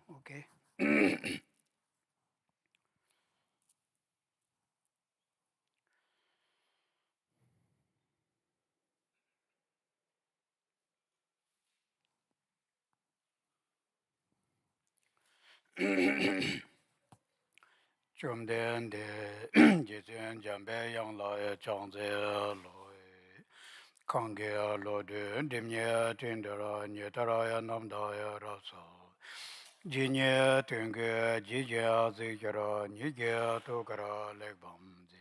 Okay. Chum den de jiten jambe yang la ye chang ze lo kang ge lo de dim ye tin de ra nye ta ra ya nam da ya ra sa ji nye tin ge ji je zi ge ra ni ge to ga ra le bam zi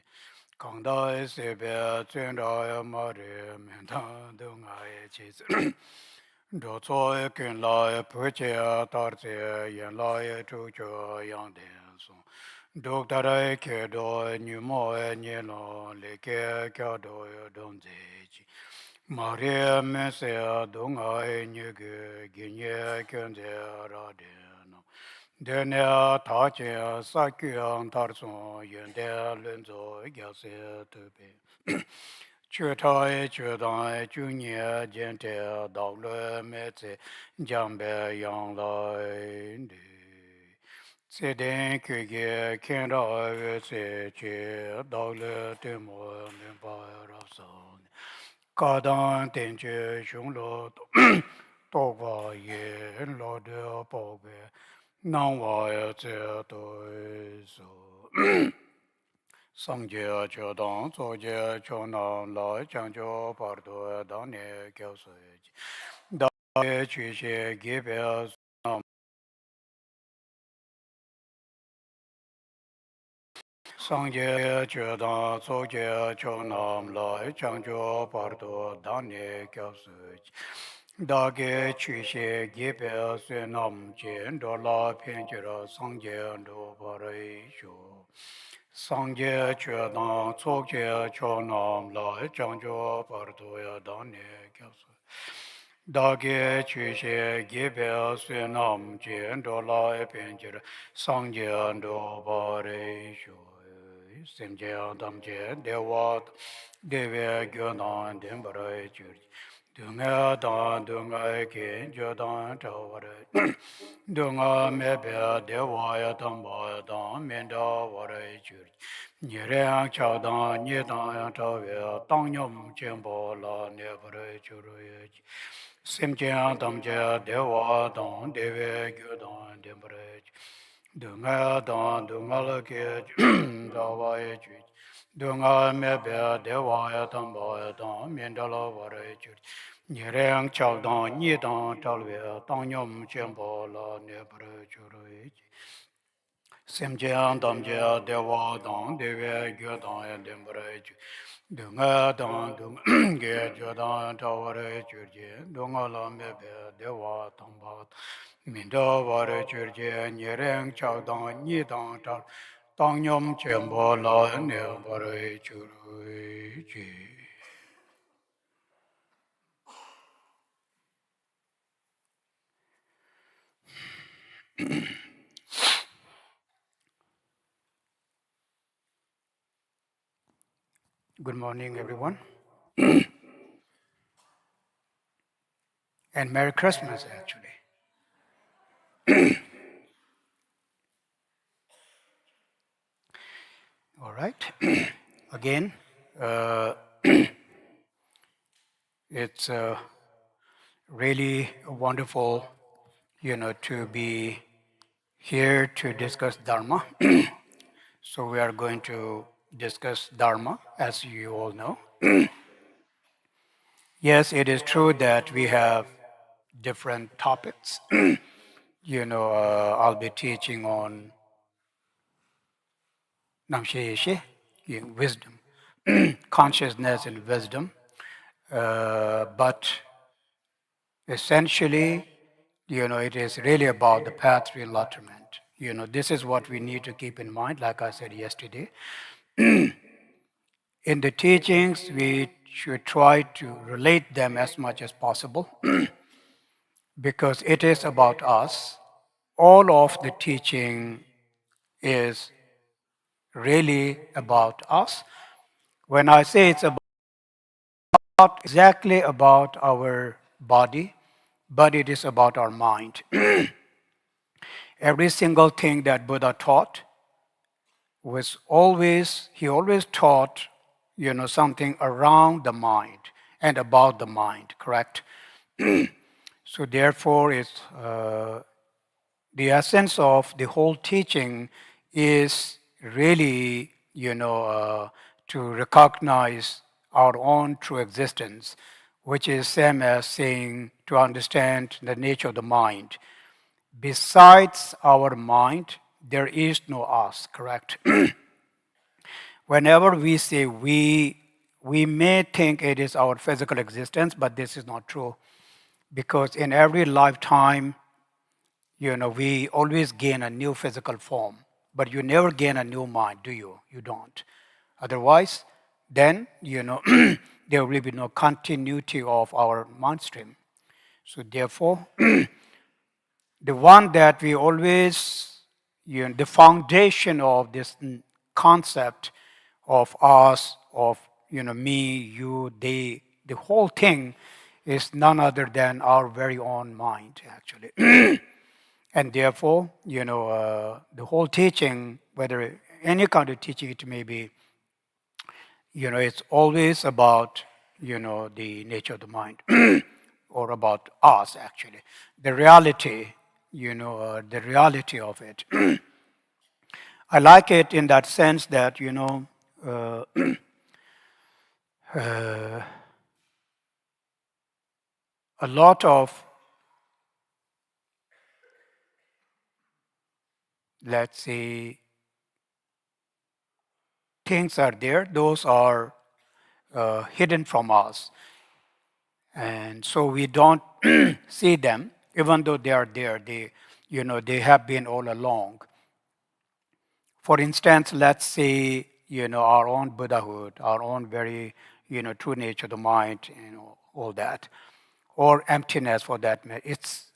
kang da se be chen ra ya ma re men ta do nga ye chi do cho ye ken la ye pu che ya tar che yen la ye chu cho yang de so Dok tarai ke do nyu mo e nye lo le ke kya do yo don ze chi. Maria me se a dong a e nye ge nye kyen ze ra de no. De ne a ta che a sa kyu ang tar son yen de lun zo gya se tu pe. Chö ta e chö dang e chu nye jen te a dao le me tse jang be yang la e de. Seden köge kenra öse che dagle temo nemba rasan. Kadan tenche shunglo togwa ye lo de poge nangwa ya tse to so. Sangye chodang soje chonam la chancho pardo dane kyo so. Da chu she gebe Sangye Chodan Soje Chonam Lai Changjo Pardo Dane Kyasuch Dage Chushe Gibe Senam Chen Dola Penjera Sangye Do Parai Sho Sangye Chodan Soje Chonam Lai Changjo Pardo Dane Kyasuch Dage Chushe Gibe Senam Chen Dola Penjera Sangye Do Parai Sho Semje damje dewa deve gyodan dembara chur dunga dan dunga ke jodan taware dunga mebe dewa ya tamba dan menda ware chur nyere chawdan nyedan tawe tangyam chembo la nebare chur semje damje dewa dan deve gyodan dembara Dunga dan dunga la ke dawa ye chu dunga me be dewa ya tamba ya dan mienda la wara ye chu nyereng chal dan nyi dan tal we tang nyom chenpo la ne pra chu ro ye semje an damje dewa dan dewe gyo dan ya dem pra ye chu dunga dan dunga ge jo dan ta wara ye chu dunga la me be dewa tamba Minda vare churje nyereng chak dang nyi dang tak dang nyom chenpo la ne vare churje. Good morning, everyone, and Merry Christmas, actually. All right. Again, uh, it's really wonderful, to be here to discuss Dharma. So we are going to discuss Dharma, as you all know. Yes, it is true that we have different topics. I'll be teaching on Namshe Yeshe, wisdom, consciousness and wisdom. But essentially, it is really about the path to enlightenment. This is what we need to keep in mind, like I said yesterday. In the teachings, we should try to relate them as much as possible because it is about us. All of the teaching is really about us. When I say it's about exactly about our body, but it is about our mind. Every single thing that Buddha taught he always taught, something around the mind and about the mind, correct? So therefore, the essence of the whole teaching is really, to recognize our own true existence, which is same as saying to understand the nature of the mind. Besides our mind, there is no us, correct? Whenever we say we may think it is our physical existence, but this is not true. Because in every lifetime, we always gain a new physical form, but you never gain a new mind, do you? You don't. Otherwise, then, there will be no continuity of our mind stream. So therefore, the one that we always, the foundation of this concept of us, of, me, you, they, the whole thing is none other than our very own mind, actually. And therefore, the whole teaching, whether any kind of teaching it may be, it's always about, the nature of the mind, or about us, actually. The reality, the reality of it. I like it in that sense that, a lot of, let's say, things are there, those are hidden from us. And so we don't see them, even though they are there. They have been all along. For instance, let's say, our own Buddhahood, our own very, true nature, the mind, all that, or emptiness for that matter. It's,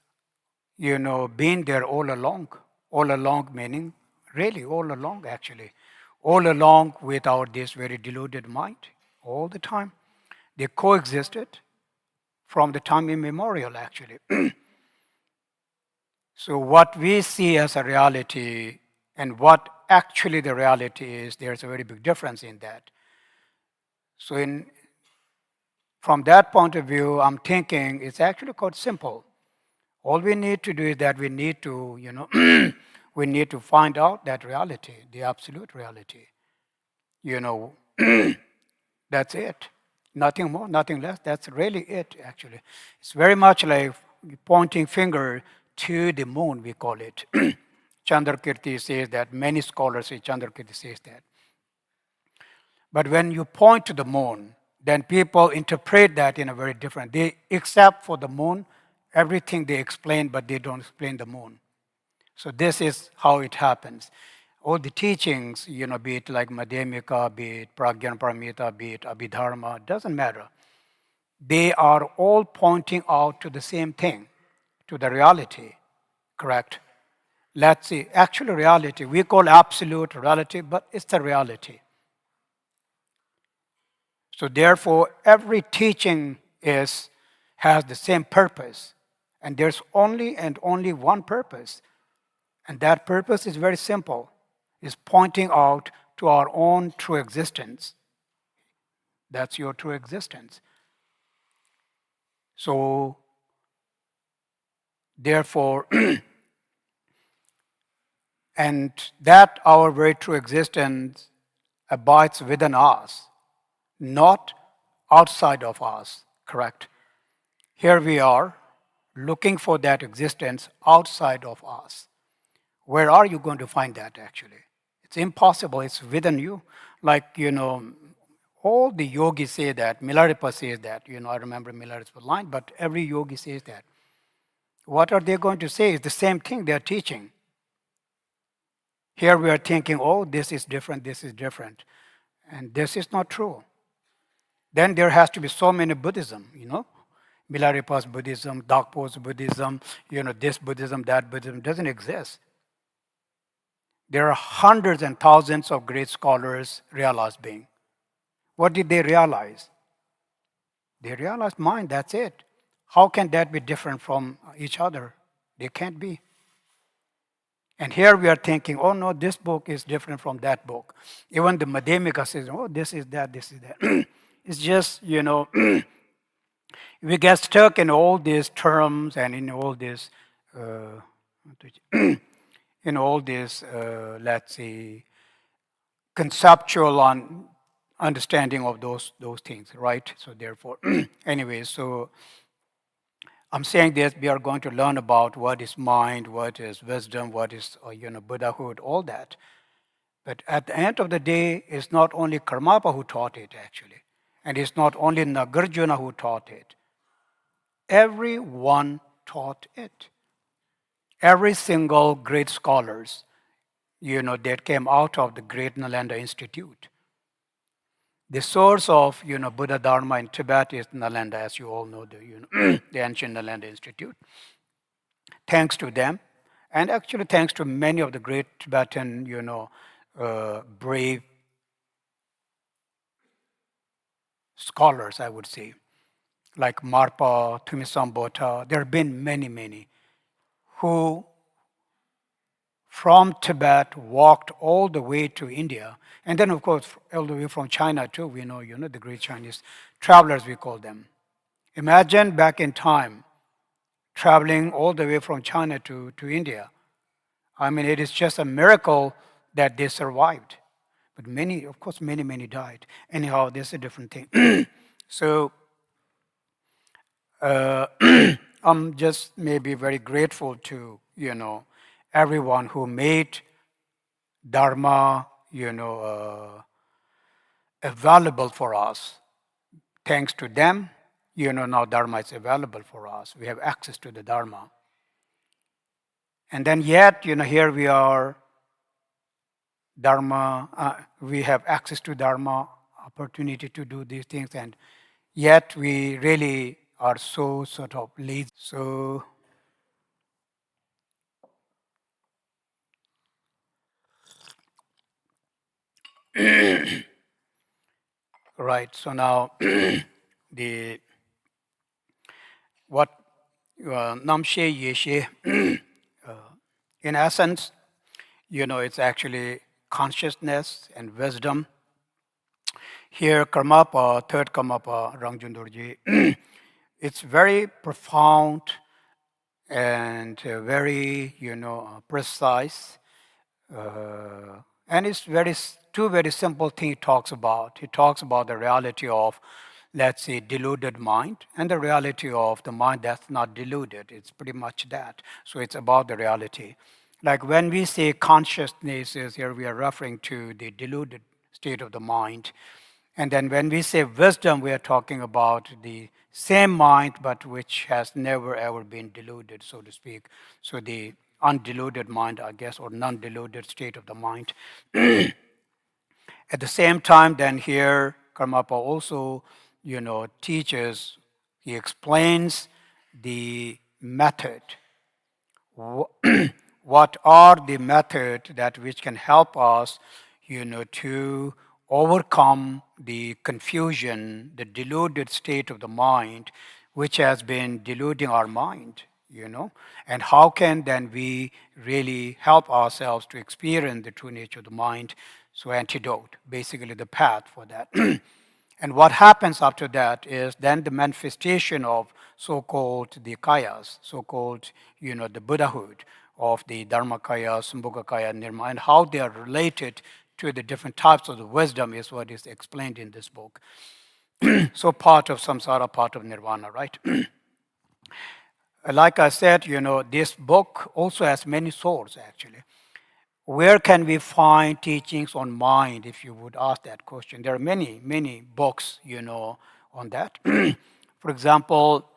been there all along. All along meaning, really all along, actually. All along with our this very deluded mind, all the time. They coexisted from the time immemorial, actually. So what we see as a reality and what actually the reality is, there's a very big difference in that. So from that point of view, I'm thinking it's actually quite simple. All we need to do is that we need to, we need to find out that reality, the absolute reality. That's it. Nothing more, nothing less. That's really it, actually. It's very much like pointing finger to the moon, we call it. Chandrakirti says that, many scholars say Chandrakirti says that. But when you point to the moon, then people interpret that in a very different. They, except for the moon, everything they explain, but they don't explain the moon. So this is how it happens. All the teachings, be it like Madhyamika, be it Prajnaparamita, be it Abhidharma, doesn't matter. They are all pointing out to the same thing, to the reality, correct? Let's see, actual reality, we call absolute reality, but it's the reality. So therefore, every teaching has the same purpose. And there's only and only one purpose. And that purpose is very simple. Is pointing out to our own true existence. That's your true existence. So therefore, and that our very true existence abides within us, not outside of us, correct? Here we are looking for that existence outside of us. Where are you going to find that, actually? It's impossible. It's within you. Like, all the yogis say that. Milarepa says that. I remember Milarepa's line, but every yogi says that. What are they going to say? It's the same thing they're teaching. Here we are thinking, oh, this is different, this is different. And this is not true. Then there has to be so many Buddhism, Milarepa's Buddhism, Dakpo's Buddhism, this Buddhism, that Buddhism doesn't exist. There are hundreds and thousands of great scholars, realized being. What did they realize? They realized mind, that's it. How can that be different from each other? They can't be. And here we are thinking, oh no, this book is different from that book. Even the Madhyamika says, oh, this is that, this is that. It's just, we get stuck in all these terms and in all this, let's say, conceptual understanding of those things, right? So therefore, anyway, so I'm saying this, we are going to learn about what is mind, what is wisdom, what is Buddhahood, all that. But at the end of the day, it's not only Karmapa who taught it actually, and it's not only Nagarjuna who taught it. Everyone taught it. Every single great scholars, that came out of the great Nalanda Institute. The source of Buddha Dharma in Tibet is Nalanda, as you all know, the ancient Nalanda Institute. Thanks to them, and actually thanks to many of the great Tibetan, brave scholars, I would say, like Marpa, Thumisambota. There have been many who from Tibet walked all the way to India, and then of course all the way from China too. We know, the great Chinese travelers, we call them. Imagine back in time, traveling all the way from China to India. I mean, it is just a miracle that they survived. But many, of course, many died. Anyhow, this is a different thing. So I'm just maybe very grateful to, everyone who made Dharma, available for us. Thanks to them, now Dharma is available for us. We have access to the Dharma. And then yet, here we are, Dharma, we have access to Dharma, opportunity to do these things, and yet we really are so sort of lazy. So, right, so now what Namshe, Yeshe, in essence, it's actually consciousness and wisdom. Here, Karmapa, third Karmapa, Rangjung Dorje, it's very profound and very, precise. And it's two very simple things he talks about. He talks about the reality of, let's say, deluded mind, and the reality of the mind that's not deluded. It's pretty much that. So it's about the reality. Like when we say consciousness, here we are referring to the deluded state of the mind. And then when we say wisdom, we are talking about the same mind, but which has never ever been deluded, so to speak. So the undeluded mind, I guess, or non-deluded state of the mind. At the same time, then here, Karmapa also, teaches, he explains the method. What are the methods that which can help us, to overcome the confusion, the deluded state of the mind, which has been deluding our mind, and how can then we really help ourselves to experience the true nature of the mind? So antidote, basically the path for that. And what happens after that is then the manifestation of so-called the kayas, so-called, the Buddhahood of the Dharmakaya, Sambhogakaya, Nirma, and how they are related to the different types of the wisdom is what is explained in this book. So part of samsara, part of nirvana, right? Like I said, this book also has many sources actually. Where can we find teachings on mind, if you would ask that question? There are many books, on that. For example,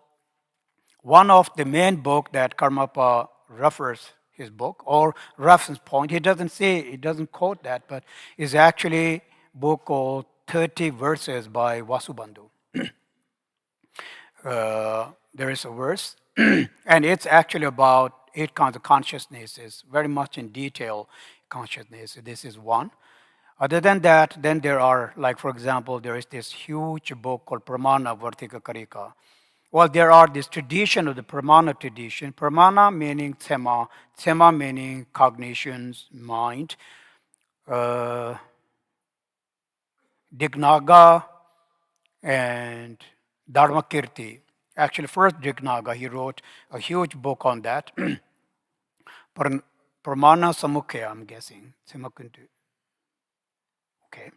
one of the main book that Karmapa refers his book, or reference point. He doesn't quote that, but it's actually book called 30 Verses by Vasubandhu. There is a verse, and it's actually about 8 kinds of consciousnesses, very much in detail consciousness. This is one. Other than that, then there are, like for example, there is this huge book called Pramana Vartika Karika. Well, there are this tradition of the Pramana tradition. Pramana meaning Tsema meaning cognitions, mind. Uh, Dignaga and Dharma Kirti. Actually, first Dignaga, he wrote a huge book on that. Pramana Samukhya, I'm guessing. Okay.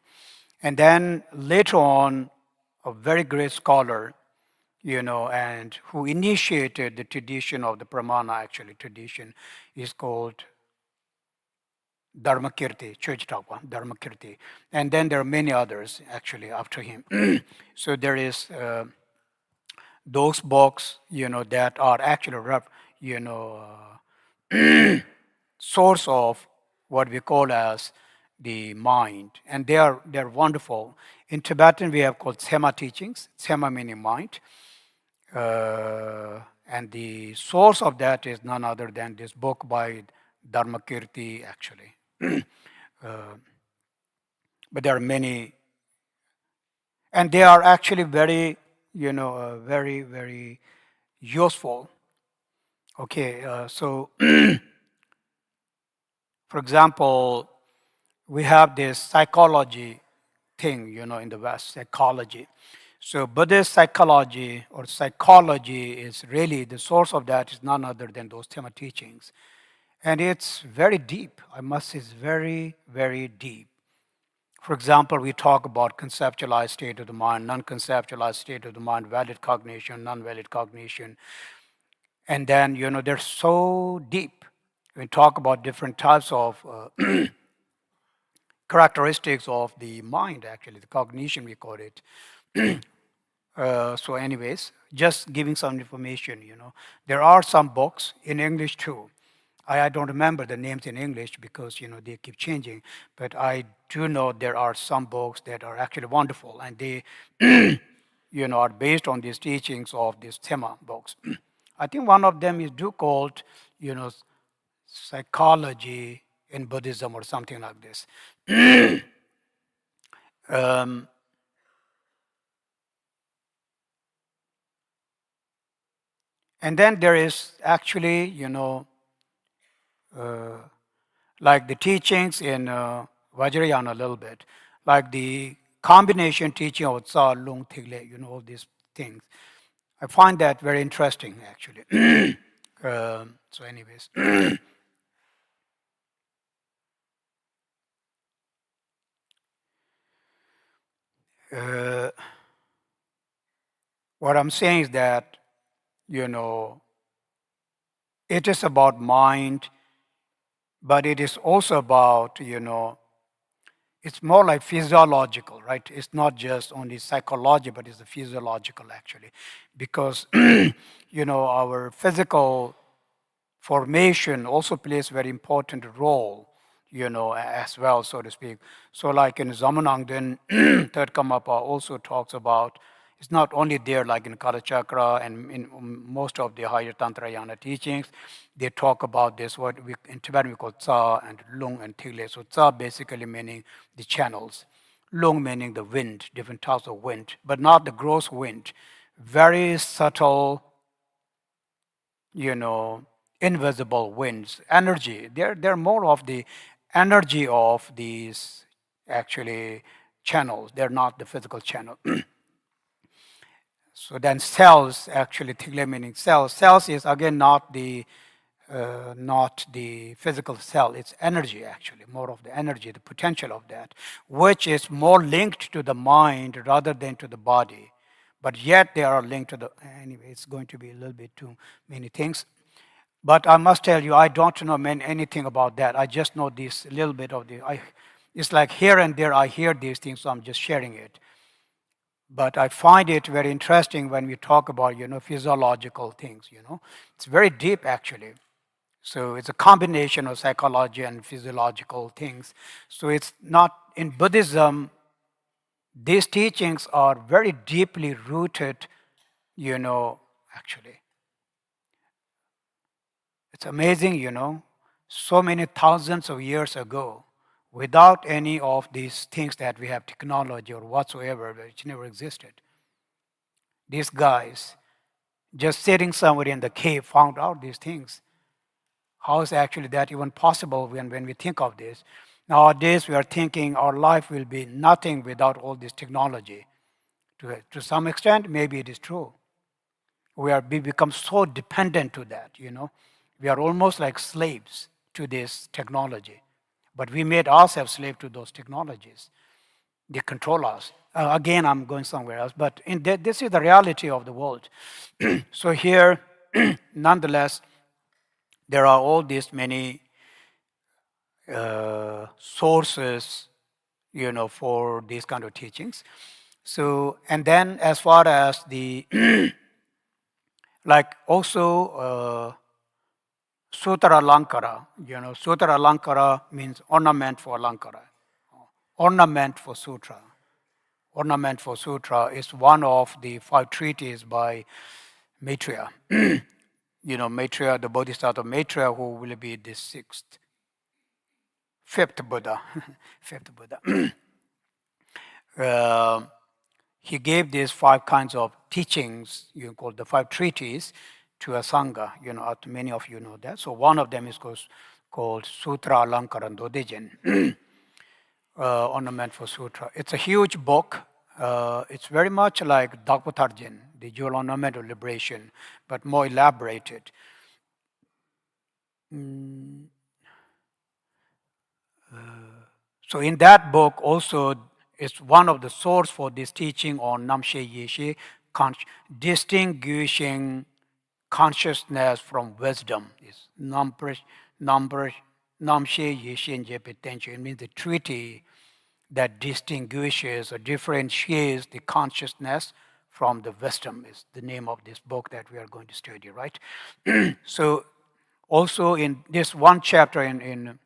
And then later on, a very great scholar, and who initiated the tradition of the Pramana, actually, tradition, is called Dharmakirti, Church Tagwa, Dharmakirti. And then there are many others, actually, after him. So there is those books, that are actually, source of what we call as the mind. And they're wonderful. In Tibetan, we have called Tsema teachings, Tsema meaning mind. And the source of that is none other than this book by Dharmakirti, actually. But there are many, and they are actually very, very, very useful. Okay, so for example, we have this psychology thing, in the West, psychology. So Buddhist psychology or psychology is really, the source of that is none other than those Tema teachings. And it's very deep. I must say it's very, very deep. For example, we talk about conceptualized state of the mind, non-conceptualized state of the mind, valid cognition, non-valid cognition. And then, they're so deep. We talk about different types of characteristics of the mind, actually, the cognition, we call it. So anyways, just giving some information, There are some books in English too. I don't remember the names in English because, they keep changing. But I do know there are some books that are actually wonderful. And they, are based on these teachings of these Tema books. I think one of them is called, Psychology in Buddhism or something like this. And then there is actually, like the teachings in Vajrayana a little bit, like the combination teaching of Tsa, Lung, Tigle, all these things. I find that very interesting, actually. So anyways. What I'm saying is that, it is about mind, but it is also about, it's more like physiological, right? It's not just only psychology, but it's the physiological, actually. Because, our physical formation also plays a very important role, as well, so to speak. So like in Zamanangden, third Karmapa also talks about, it's not only there like in Kalachakra and in most of the higher Tantrayana teachings, they talk about this, what we in Tibetan we call Tsa and Lung and Tigle. So Tsa basically meaning the channels, Lung meaning the wind, different types of wind, but not the gross wind. Very subtle, invisible winds, energy. They're more of the energy of these actually channels. They're not the physical channel. So then cells, actually, Tigle meaning cells. Cells is again not the physical cell. It's energy, actually, more of the energy, the potential of that, which is more linked to the mind rather than to the body. But yet they are linked to the, anyway, it's going to be a little bit too many things. But I must tell you, I don't know anything about that. I just know this little bit of it's like here and there I hear these things, so I'm just sharing it. But I find it very interesting when we talk about, physiological things, It's very deep, actually. So it's a combination of psychology and physiological things. So it's not, in Buddhism, these teachings are very deeply rooted, actually. It's amazing, so many thousands of years ago, without any of these things that we have, technology or whatsoever, which never existed. These guys, just sitting somewhere in the cave, found out these things. How is actually that even possible when we think of this? Nowadays, we are thinking our life will be nothing without all this technology. To some extent, maybe it is true. We become so dependent to that, We are almost like slaves to this technology. But we made ourselves slave to those technologies. They control us. Again, I'm going somewhere else, but this is the reality of the world. So here, nonetheless, there are all these many sources, for these kind of teachings. So, and then as far as the, like also Sutra Alankara, Sutra Alankara means ornament for Alankara, ornament for Sutra. Ornament for Sutra is one of the 5 treatises by Maitreya. Maitreya, the Bodhisattva Maitreya, who will be the fifth Buddha. Fifth Buddha. He gave these 5 kinds of teachings, call the 5 treatises, to a Sangha. Many of you know that. So one of them is called Sutra Alankara Dodejen, Ornament for Sutra. It's a huge book. It's very much like Dakpatarjin, the Jewel Ornament of Liberation, but more elaborated. So in that book also is one of the source for this teaching on Namshe Yeshe, distinguishing consciousness from wisdom. Is Namshe Yeshe and Jepetencho. It means the treaty that distinguishes or differentiates the consciousness from the wisdom is the name of this book that we are going to study, right? So also in this one chapter in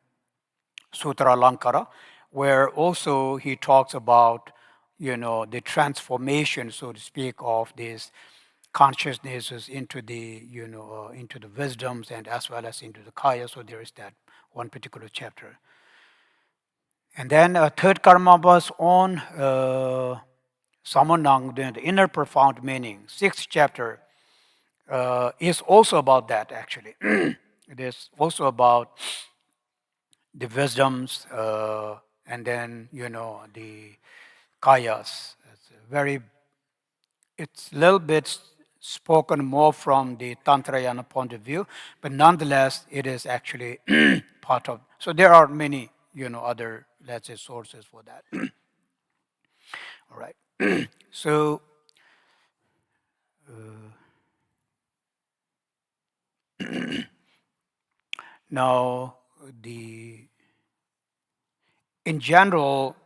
Sutra Alankara, where also he talks about, the transformation, so to speak, of these consciousnesses into the, into the wisdoms and as well as into the kaya. So there is that one particular chapter. And then third Karmapa's own Samanang, the inner profound meaning, 6th chapter, is also about that actually. It is also about the wisdoms, and then the kayas. It's a little bit spoken more from the Tantrayana point of view, but nonetheless, it is actually part of. So there are many, other, let's say, sources for that. All right. So. Now, in general,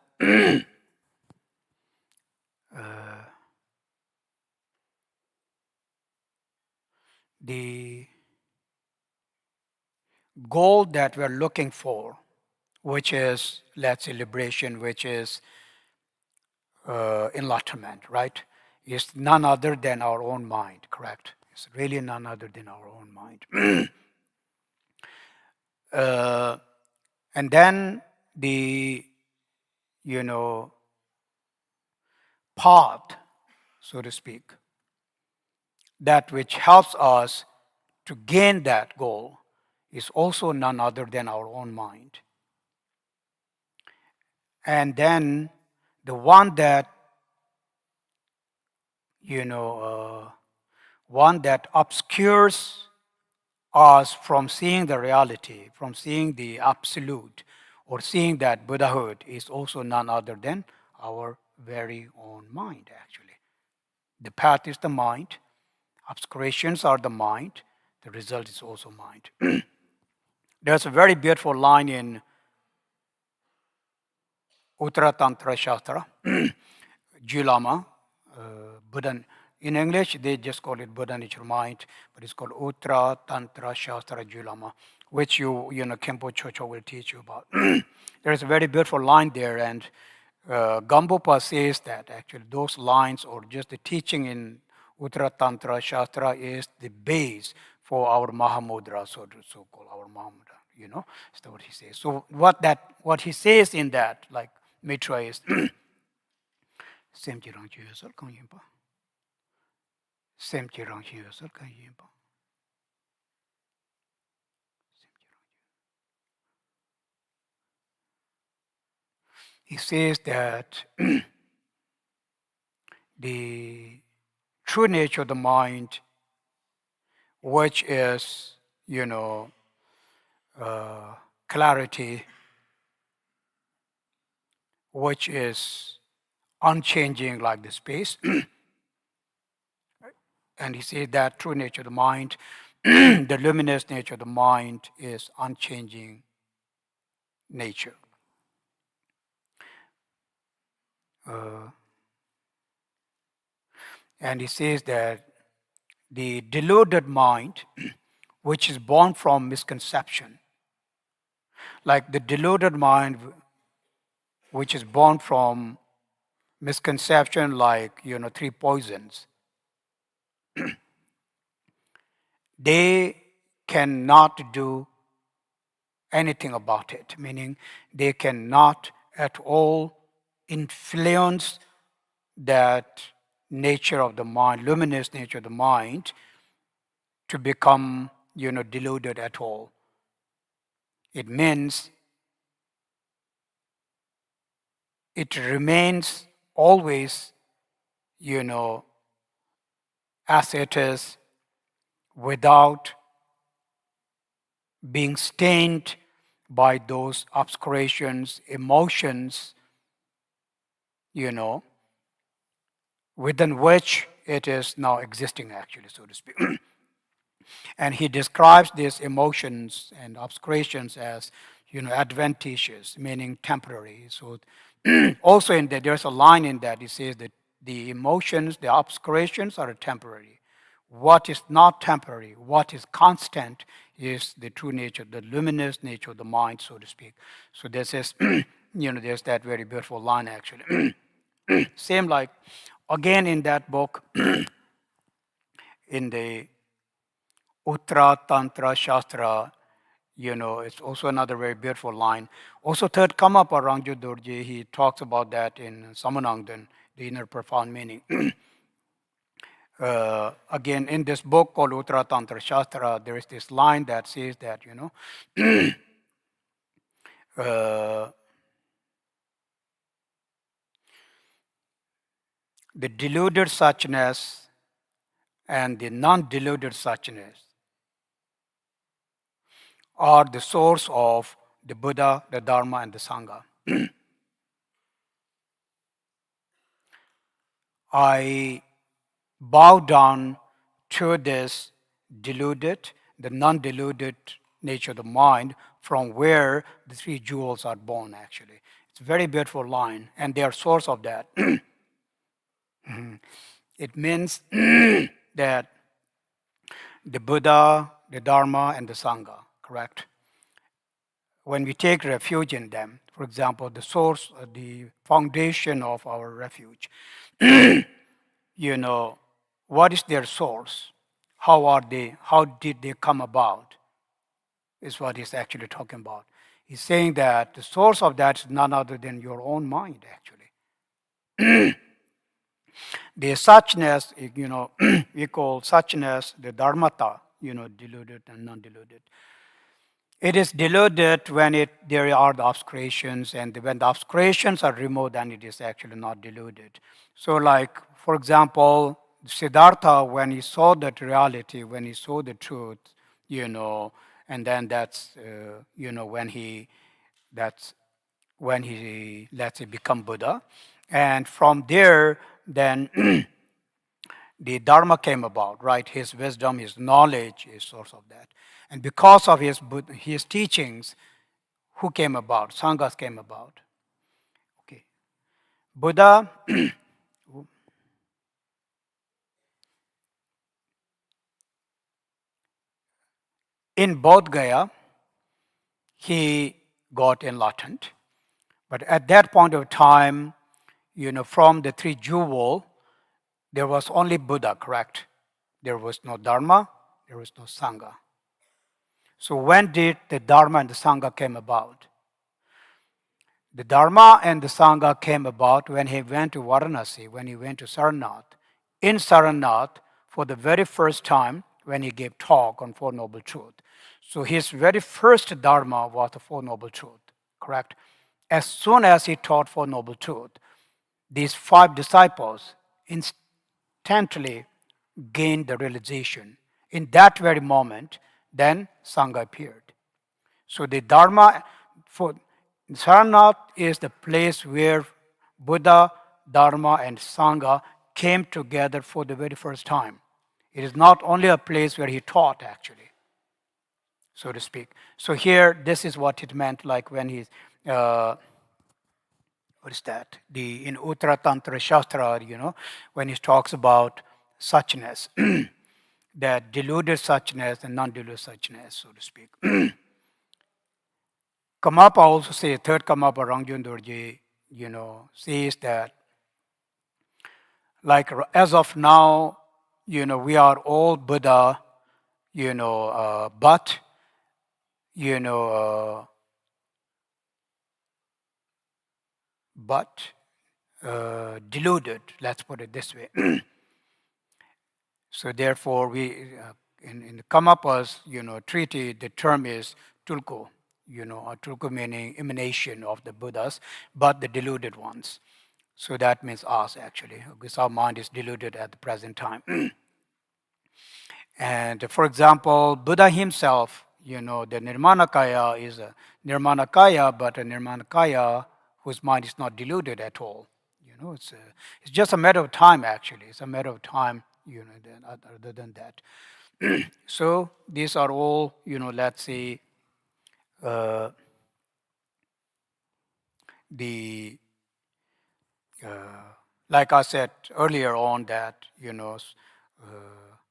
the goal that we're looking for, which is, let's say, liberation, which is enlightenment, right, is none other than our own mind, correct? It's really none other than our own mind. And then the, path, so to speak, that which helps us to gain that goal is also none other than our own mind. And then the one that, one that obscures us from seeing the reality, from seeing the absolute, or seeing that Buddhahood is also none other than our very own mind, actually. The path is the mind, obscurations are the mind, the result is also mind. There's a very beautiful line in Uttara Tantra Shastra, Julama, Buddha. In English, they just call it Buddha Nature Mind, but it's called Uttara Tantra Shastra Julama. which Khenpo Chocho will teach you about. There's a very beautiful line there, and Gambopa says that actually those lines or just the teaching in Uttara Tantra Shastra is the base for our Mahamudra, so called our Mahamudra, That's what he says. So what he says in that, like Mitra is, Sem Chirang Chiyasal Kang Yimpa. Sem Chirang Chiyasal Kang Yimpa. He says that the true nature of the mind, which is, clarity, which is unchanging like the space. And he says that true nature of the mind, the luminous nature of the mind is unchanging nature. And he says that the deluded mind, which is born from misconception, like the deluded mind, which is born from misconception, like, three poisons, they cannot do anything about it, meaning they cannot at all influence that nature of the mind, luminous nature of the mind, to become, deluded at all. It means it remains always, as it is, without being stained by those obscurations, emotions, within which it is now existing, actually, so to speak. And he describes these emotions and obscurations as, adventitious, meaning temporary. So also in that, there's a line in that, he says that the emotions, the obscurations are temporary. What is not temporary, what is constant, is the true nature, the luminous nature of the mind, so to speak. So this is, there's that very beautiful line, actually. Same like, again in that book, in the Uttara Tantra Shastra, it's also another very beautiful line. Also, third Karmapa Rangju Dorje, he talks about that in Samanangdan, the inner profound meaning. Again, in this book called Uttara Tantra Shastra, there is this line that says that, the deluded suchness and the non-deluded suchness are the source of the Buddha, the Dharma, and the Sangha. I bow down to this deluded, the non-deluded nature of the mind, from where the three jewels are born, actually. It's a very beautiful line, and they are source of that. It means that the Buddha, the Dharma, and the Sangha, correct? When we take refuge in them, for example, the source, the foundation of our refuge, what is their source? How are they? How did they come about? Is what he's actually talking about. He's saying that the source of that is none other than your own mind, actually. The suchness, we call suchness the dharmata, deluded and non-deluded. It is deluded when there are the obscurations, and when the obscurations are removed, then it is actually not deluded. So like, for example, Siddhartha, when he saw that reality, when he saw the truth, and then that's, when he, let's say, become Buddha. And from there, then the Dharma came about, right? His wisdom, his knowledge is source of that. And because of his teachings, who came about? Sanghas came about. Okay. Buddha, in Bodh Gaya, he got enlightened. But at that point of time, from the three jewel, there was only Buddha, correct? There was no Dharma, there was no Sangha. So when did the Dharma and the Sangha came about? The Dharma and the Sangha came about when he went to Varanasi, when he went to Sarnath. In Sarnath, for the very first time, when he gave talk on Four Noble Truths. So his very first Dharma was the Four Noble Truths, correct? As soon as he taught Four Noble Truths, these five disciples instantly gained the realization. In that very moment, then Sangha appeared. So the Dharma for Sarnath is the place where Buddha, Dharma, and Sangha came together for the very first time. It is not only a place where he taught, actually, so to speak. So here, this is what it meant, like when he's, what is that? In Uttara Tantra Shastra, when he talks about suchness, that deluded suchness and non-deluded suchness, so to speak. Karmapa also says, third Karmapa, Rangjun Dorje, says that, like as of now, we are all Buddha, but, deluded, let's put it this way. So therefore, we in the Karmapa's treaty, the term is tulku, tulku meaning emanation of the Buddhas, but the deluded ones. So that means us, actually, because our mind is deluded at the present time. And for example, Buddha himself, the Nirmanakaya is a Nirmanakaya, but a Nirmanakaya whose mind is not deluded at all. It's just a matter of time, actually. It's a matter of time, other than that. So these are all, let's say, the like I said earlier on, that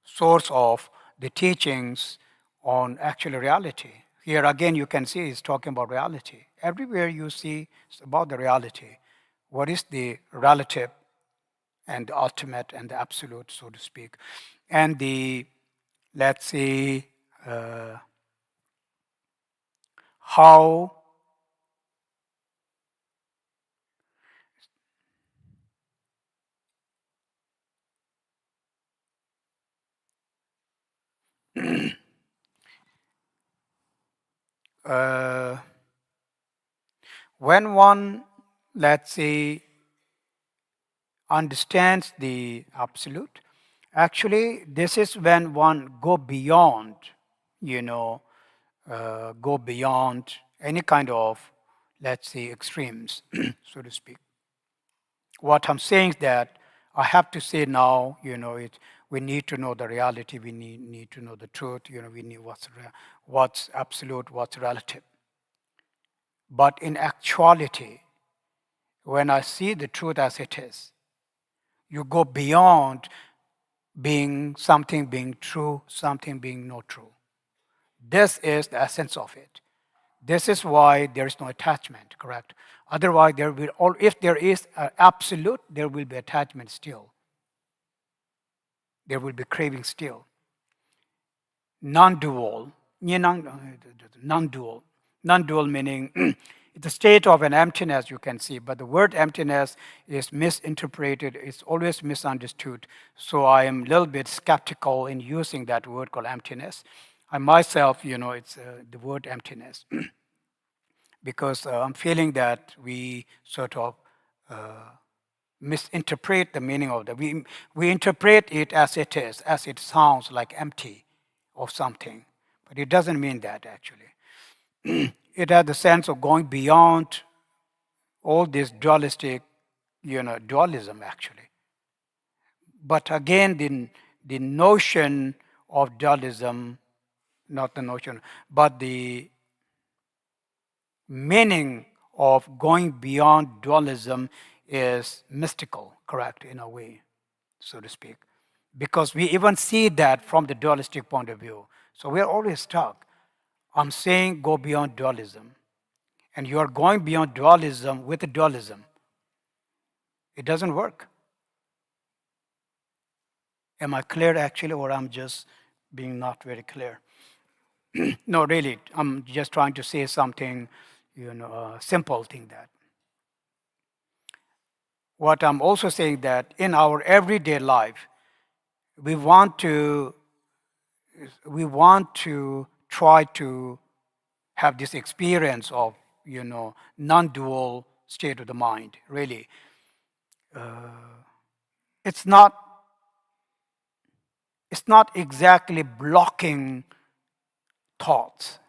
source of the teachings on actual reality. Here again, you can see he's talking about reality. Everywhere you see it's about the reality. What is the relative and the ultimate and the absolute, so to speak, and the, let's say, how when one, let's say, understands the absolute, actually this is when one go beyond, go beyond any kind of, let's say, extremes, so to speak. What I'm saying is that I have to say now, we need to know the reality, we need to know the truth, we need what's absolute, what's relative. But in actuality, when I see the truth as it is, you go beyond something being true, something being not true. This is the essence of it. This is why there is no attachment, correct? Otherwise, if there is an absolute, there will be attachment still. There will be craving still. Non-dual, non-dual. Non-dual meaning it's a state of an emptiness, you can see, but the word emptiness is misinterpreted, it's always misunderstood. So I am a little bit skeptical in using that word called emptiness. I myself, it's the word emptiness. Because I'm feeling that we sort of misinterpret the meaning of that. We interpret it as it is, as it sounds like empty of something. But it doesn't mean that, actually. It has the sense of going beyond all this dualistic, dualism, actually. But again, the notion of dualism, not the notion, but the meaning of going beyond dualism is mystical, correct, in a way, so to speak. Because we even see that from the dualistic point of view. So we're always stuck. I'm saying go beyond dualism. And you are going beyond dualism with dualism. It doesn't work. Am I clear actually, or I'm just being not very clear? No, really, I'm just trying to say something, a simple thing that. What I'm also saying that in our everyday life, we want to try to have this experience of non-dual state of the mind. Really, it's not exactly blocking thoughts.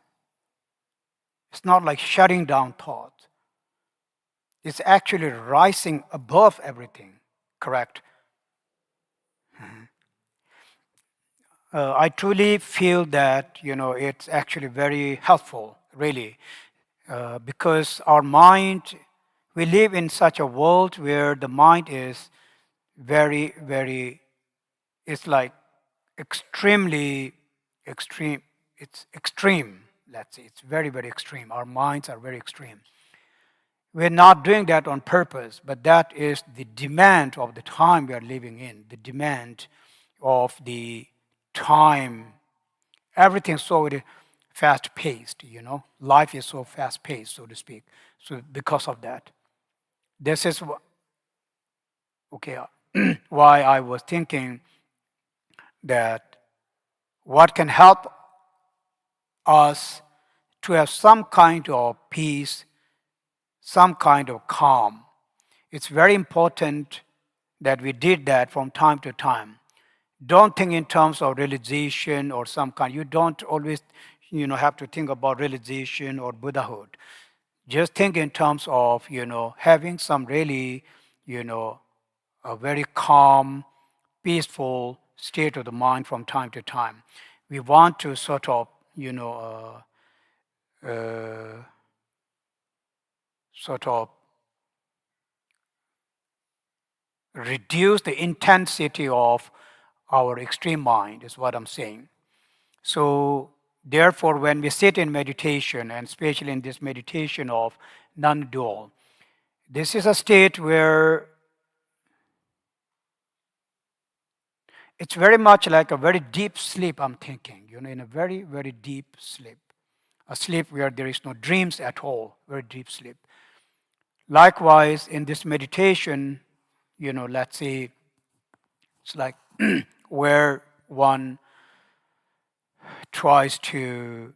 It's not like shutting down thoughts. It's actually rising above everything. Correct. I truly feel that it's actually very helpful, really, because our mind. We live in such a world where the mind is very, very. It's like extremely extreme. It's extreme. Let's say it's very, very extreme. Our minds are very extreme. We're not doing that on purpose, but that is the demand of the time we are living in, the demand of the time. Everything's so fast paced, Life is so fast paced, so to speak. So, because of that, this is okay, why I was thinking that what can help us to have some kind of peace, some kind of calm. It's very important that we did that from time to time. Don't think in terms of realization or some kind. You don't always, have to think about realization or Buddhahood. Just think in terms of, having some really, a very calm, peaceful state of the mind from time to time. We want to sort of, sort of reduce the intensity of our extreme mind, is what I'm saying. So, therefore, when we sit in meditation, and especially in this meditation of non dual, this is a state where it's very much like a very deep sleep, I'm thinking, in a very, very deep sleep. A sleep where there is no dreams at all, very deep sleep. Likewise, in this meditation, let's say it's like where one tries to,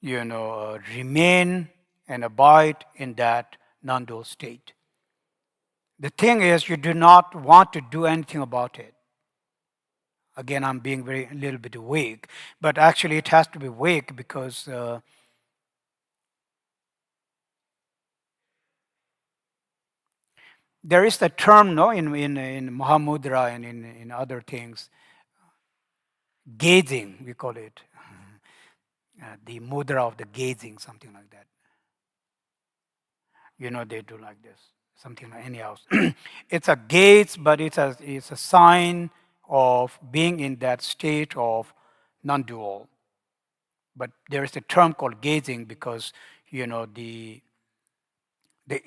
remain and abide in that non-dual state. The thing is, you do not want to do anything about it. Again, I'm being a little bit vague, but actually it has to be vague because there is the term, no, in Mahamudra and in other things, gazing, we call it. The mudra of the gazing, something like that. They do like this, something like anyhow. It's a gaze, but it's a sign of being in that state of non-dual. But there is a term called gazing because, the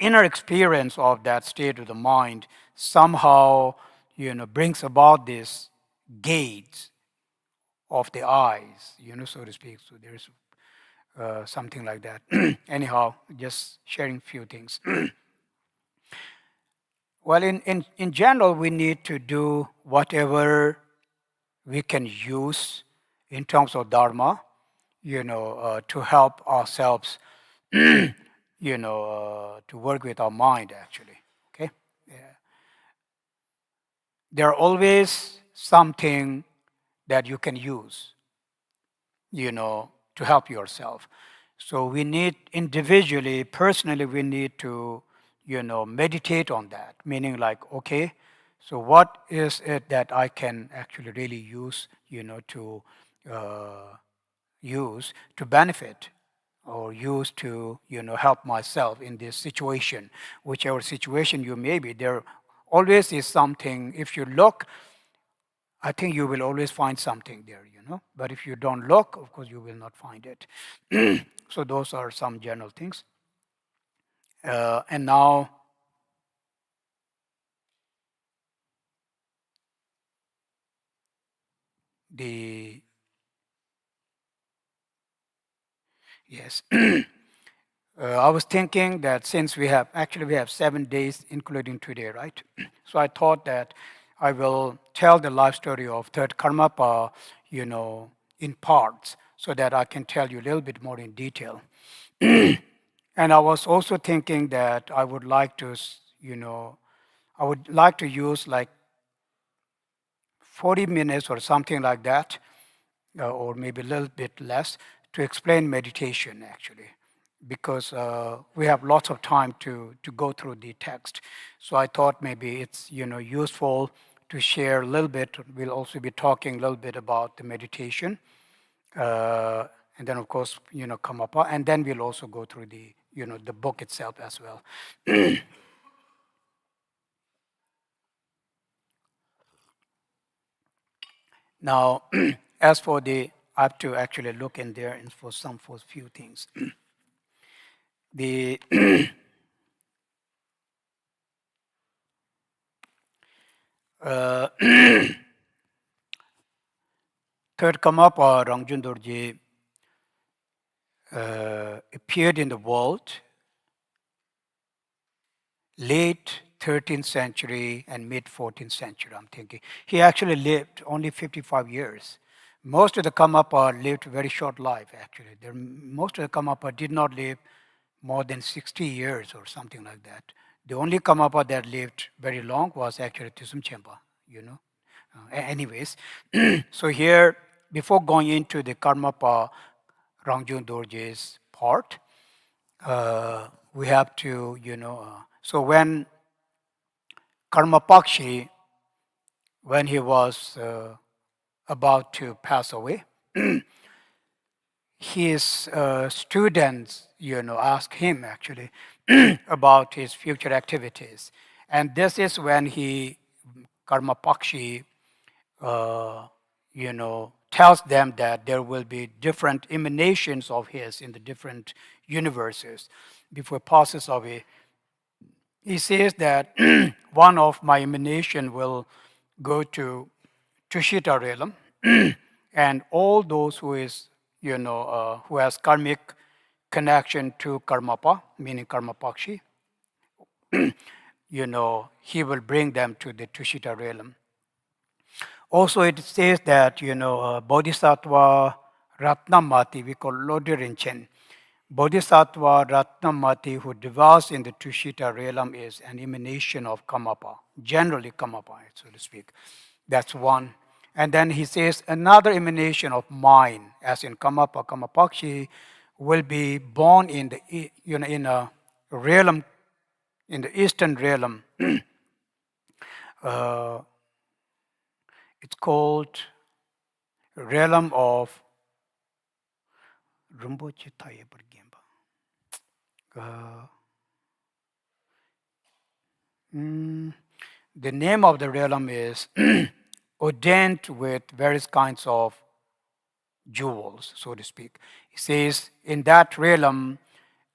inner experience of that state of the mind somehow, brings about this gaze of the eyes, so to speak. So there is something like that. Anyhow, just sharing few things. Well, in general, we need to do whatever we can use in terms of Dharma, to help ourselves, to work with our mind, actually. Okay? Yeah. There are always something that you can use, to help yourself. So we need individually, personally, we need to, meditate on that. Meaning like, okay, so what is it that I can actually really use, use to benefit or use to, help myself in this situation, whichever situation you may be. There always is something. If you look I think you will always find something there, But if you don't look, of course, you will not find it. So those are some general things. And now the yes. I was thinking that since we have 7 days, including today, right? So I thought that I will tell the life story of third Karmapa, in parts, so that I can tell you a little bit more in detail. And I was also thinking that I would like to, I would like to use like 40 minutes or something like that, or maybe a little bit less, to explain meditation actually, because we have lots of time to go through the text. So I thought maybe it's useful to share a little bit. We'll also be talking a little bit about the meditation, uh, and then of course Karmapa, and then we'll also go through the book itself as well. Now, as for I have to actually look in there and for a few things. The uh, third Karmapa Rangjung Dorje appeared in the world late 13th century and mid 14th century, I'm thinking. He actually lived only 55 years. Most of the Karmapa lived a very short life, actually. Most of the Karmapa did not live more than 60 years or something like that. The only Karmapa that lived very long was actually Tisum Chenpa, anyways, so here, before going into the Karmapa Rangjung Dorje's part, we have to, so when Karmapakshi, when he was about to pass away, his students, asked him actually about his future activities. And this is when Karmapakshi, tells them that there will be different emanations of his in the different universes before he passes away. He says that one of my emanation will go to Tushita realm, and all those who has karmic connection to Karmapa, meaning Karmapakshi, he will bring them to the Tushita realm. Also, it says that, Bodhisattva Ratnamati, we call Lodirinchen. Bodhisattva Ratnamati, who dwells in the Tushita realm, is an emanation of Karmapa, generally Karmapa, so to speak. That's one. And then he says another emanation of mine, as in Karmapa, Karmapakshi, will be born in in a realm, in the eastern realm. uh, it's called realm of Rinpoche Taye Burgemba. The name of the realm is ordained with various kinds of jewels, so to speak. He says, in that realm,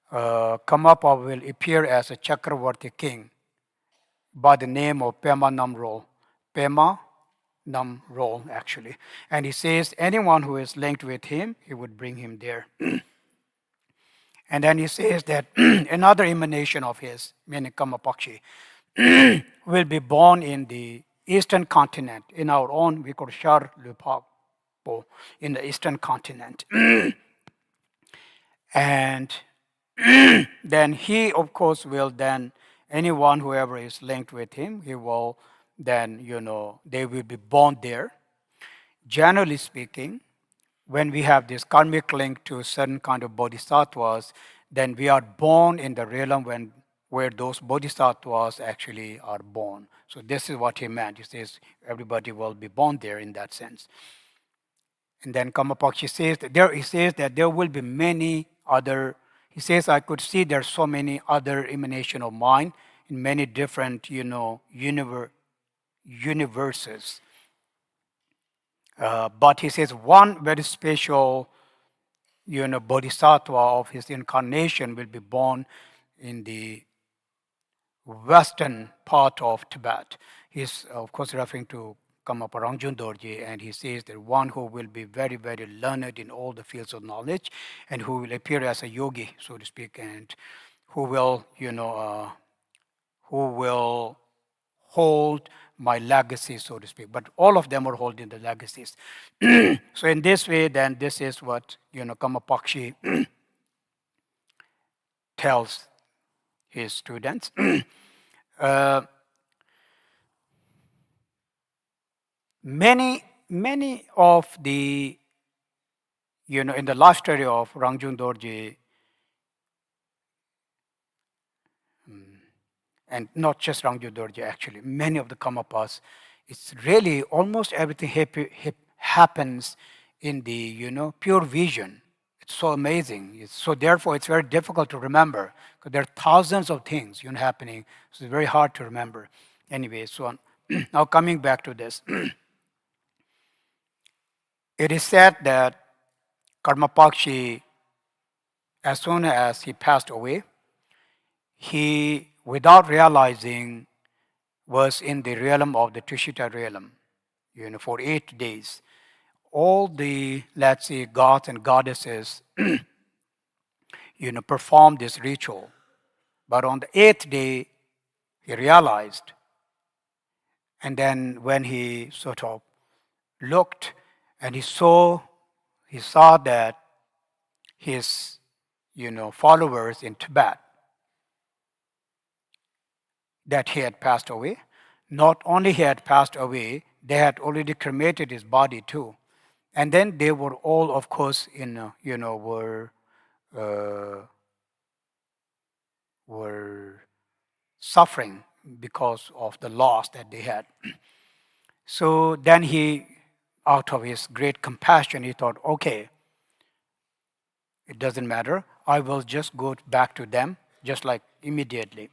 Karmapa will appear as a Chakravarti king by the name of Pema Namro. Pema Namro, actually. And he says, anyone who is linked with him, he would bring him there. And then he says that another emanation of his, meaning Karmapakshi, will be born in the eastern continent, in our own, we call Shar Lupapo, in the eastern continent. And then he, of course, will then, anyone, whoever is linked with him, he will then, they will be born there. Generally speaking, when we have this karmic link to certain kind of bodhisattvas, then we are born in the realm where those bodhisattvas actually are born. So this is what he meant. He says everybody will be born there in that sense. And then Karmapakshi says that there will be many other. He says I could see there's so many other emanation of mine in many different universes. But he says one very special, bodhisattva of his incarnation will be born in the western part of Tibet. He's, of course, referring to Karmapa Rangjung Dorje, and he says that one who will be very, very learned in all the fields of knowledge, and who will appear as a yogi, so to speak, and who will, who will hold my legacy, so to speak. But all of them are holding the legacies. So in this way, then this is what Karmapakshi tells his students. Many of the, in the life story of Rangjung Dorje, and not just Rangjung Dorje actually, many of the Karmapas, it's really almost everything happens in the, pure vision. It's so amazing. So therefore, it's very difficult to remember because there are thousands of things, happening. So it's very hard to remember. Anyway, so now coming back to this. It is said that Karmapakshi, as soon as he passed away, he, without realizing, was in the realm of the Tushita realm, for 8 days. All the, let's say, gods and goddesses, performed this ritual. But on the 8th day, he realized. And then when he sort of looked and he saw that his, followers in Tibet, that he had passed away. Not only he had passed away, they had already cremated his body too. And then they were all, of course, were suffering because of the loss that they had. So then he, out of his great compassion, he thought, okay, it doesn't matter. I will just go back to them, just like immediately.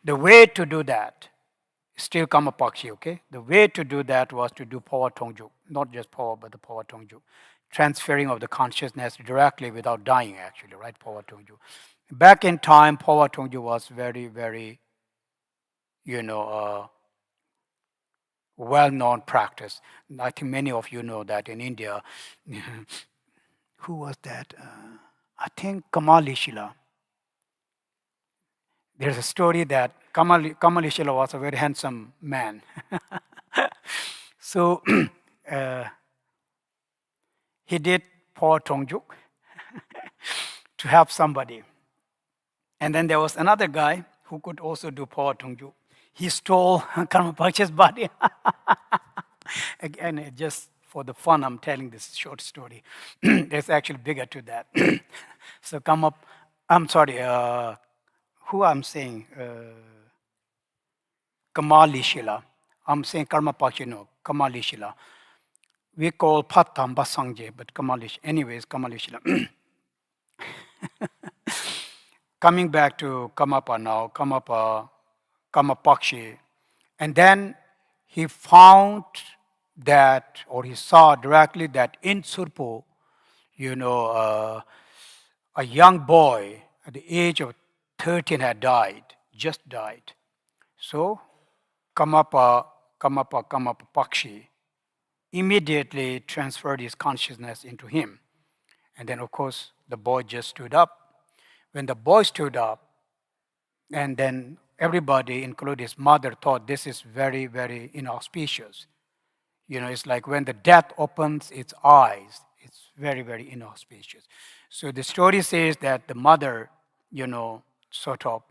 The way to do that, still Karmapakshi, okay? The way to do that was to do Pawa Tongju, not just Pawa, but the Pawa Tongju. Transferring of the consciousness directly without dying, actually, right? Pawa Tongju. Back in time, Pawa Tongju was very, very, well-known practice. I think many of you know that in India. Who was that? I think Kamalishila. There's a story that Kamalishila was a very handsome man. So he did Pawa Tongju to help somebody. And then there was another guy who could also do Pawa Tongju. He stole Karmapakshi's body. Again, just for the fun, I'm telling this short story. There's actually bigger to that. So who I'm saying? Kamalishila. I'm saying Karmapakshi, no, Kamalishila. We call Patam Basangje, but anyways, Kamalishila. Coming back to Karmapa now, Karmapakshi, and then he found that, or he saw directly that in Surpo, a young boy at the age of 13 had just died. So Karmapa Pakshi immediately transferred his consciousness into him. And then, of course, the boy just stood up. When the boy stood up, and then everybody, including his mother, thought this is very, very inauspicious. It's like when the death opens its eyes, it's very, very inauspicious. So the story says that the mother, sort of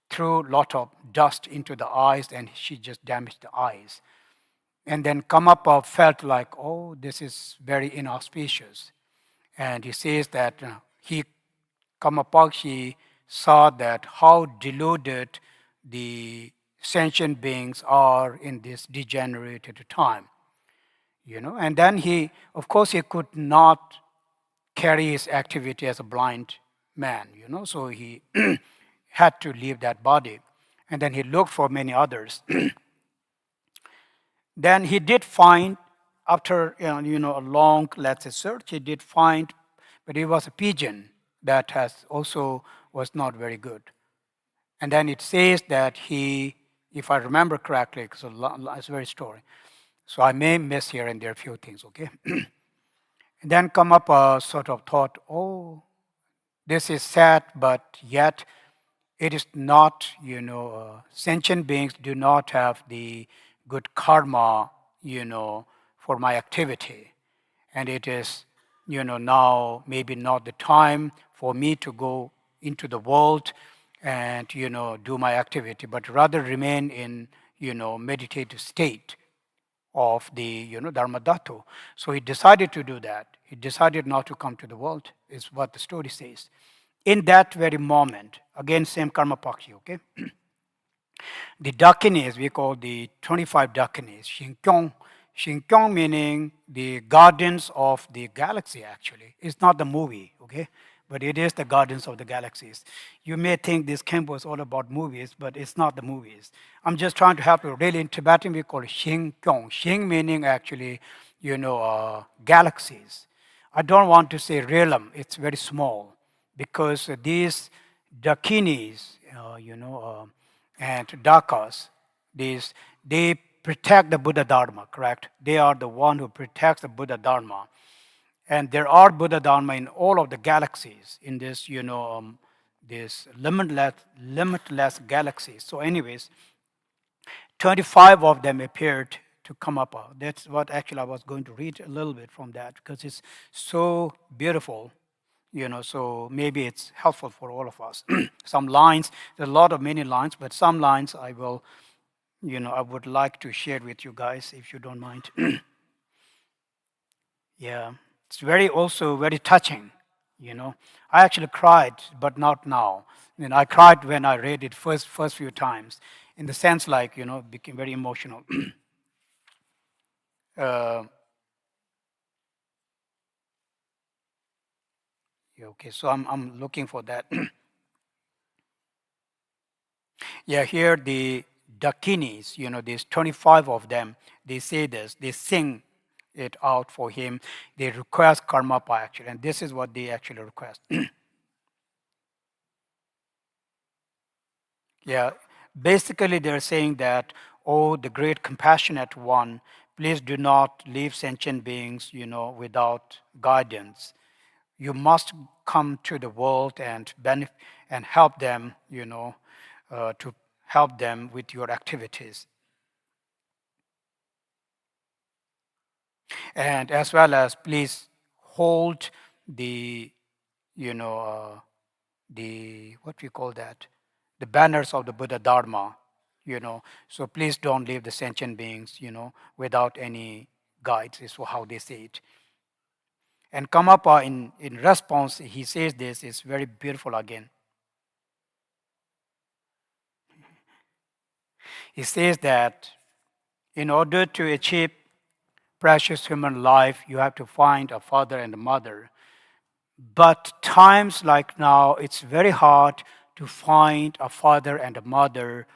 threw a lot of dust into the eyes and she just damaged the eyes. And then Karmapa felt like, oh, this is very inauspicious. And he says that Karmapakshi saw that how deluded the sentient beings are in this degenerated time. And then he could not carry his activity as a blind man, so he had to leave that body. And then he looked for many others. Then he did find after a long, let's say, search, he did find, but it was a pigeon that has also was not very good. And then it says that he, if I remember correctly, so it's a very story. So I may miss here and there a few things, okay? And then come up a sort of thought, oh, this is sad, but yet it is not, sentient beings do not have the good karma, for my activity. And it is, now maybe not the time for me to go into the world and, do my activity, but rather remain in, meditative state of the, Dharma Dhatu. So he decided to do that. He decided not to come to the world, is what the story says. In that very moment, again, same karma pakshi, okay? The dakinis, we call the 25 dakinis, Shinkyong. Shinkyong meaning the gardens of the galaxy, actually. It's not the movie, okay? But it is the gardens of the galaxies. You may think this Khenpo is all about movies, but it's not the movies. I'm just trying to help you. Really, in Tibetan, we call it Shinkyong. Shin meaning actually, galaxies. I don't want to say realm, it's very small, because these dakinis, and dakas, these, they protect the Buddha Dharma, correct? They are the one who protects the Buddha Dharma. And there are Buddha Dharma in all of the galaxies, in this, this limitless galaxies. So anyways, 25 of them appeared to come up. That's what actually I was going to read a little bit from that, because it's so beautiful, so maybe it's helpful for all of us. Some lines, there's a lot of many lines, but some lines I will, I would like to share with you guys, if you don't mind. Yeah, it's very also very touching, I actually cried, but not now. I cried when I read it first few times, in the sense like, became very emotional. uh, yeah, okay, so I'm looking for that. Yeah, here the Dakinis, there's 25 of them, they say this, they sing it out for him. They request Karmapa actually, and this is what they actually request. Yeah, basically they're saying that, oh, the great compassionate one, please do not leave sentient beings, without guidance. You must come to the world and and help them, to help them with your activities. And as well as please hold the, you know, the, what we call that, the banners of the Buddha Dharma, so please don't leave the sentient beings, without any guides, is how they say it. And Karmapa, in response, he says this, is very beautiful again. He says that in order to achieve precious human life, you have to find a father and a mother. But times like now, it's very hard to find a father and a mother,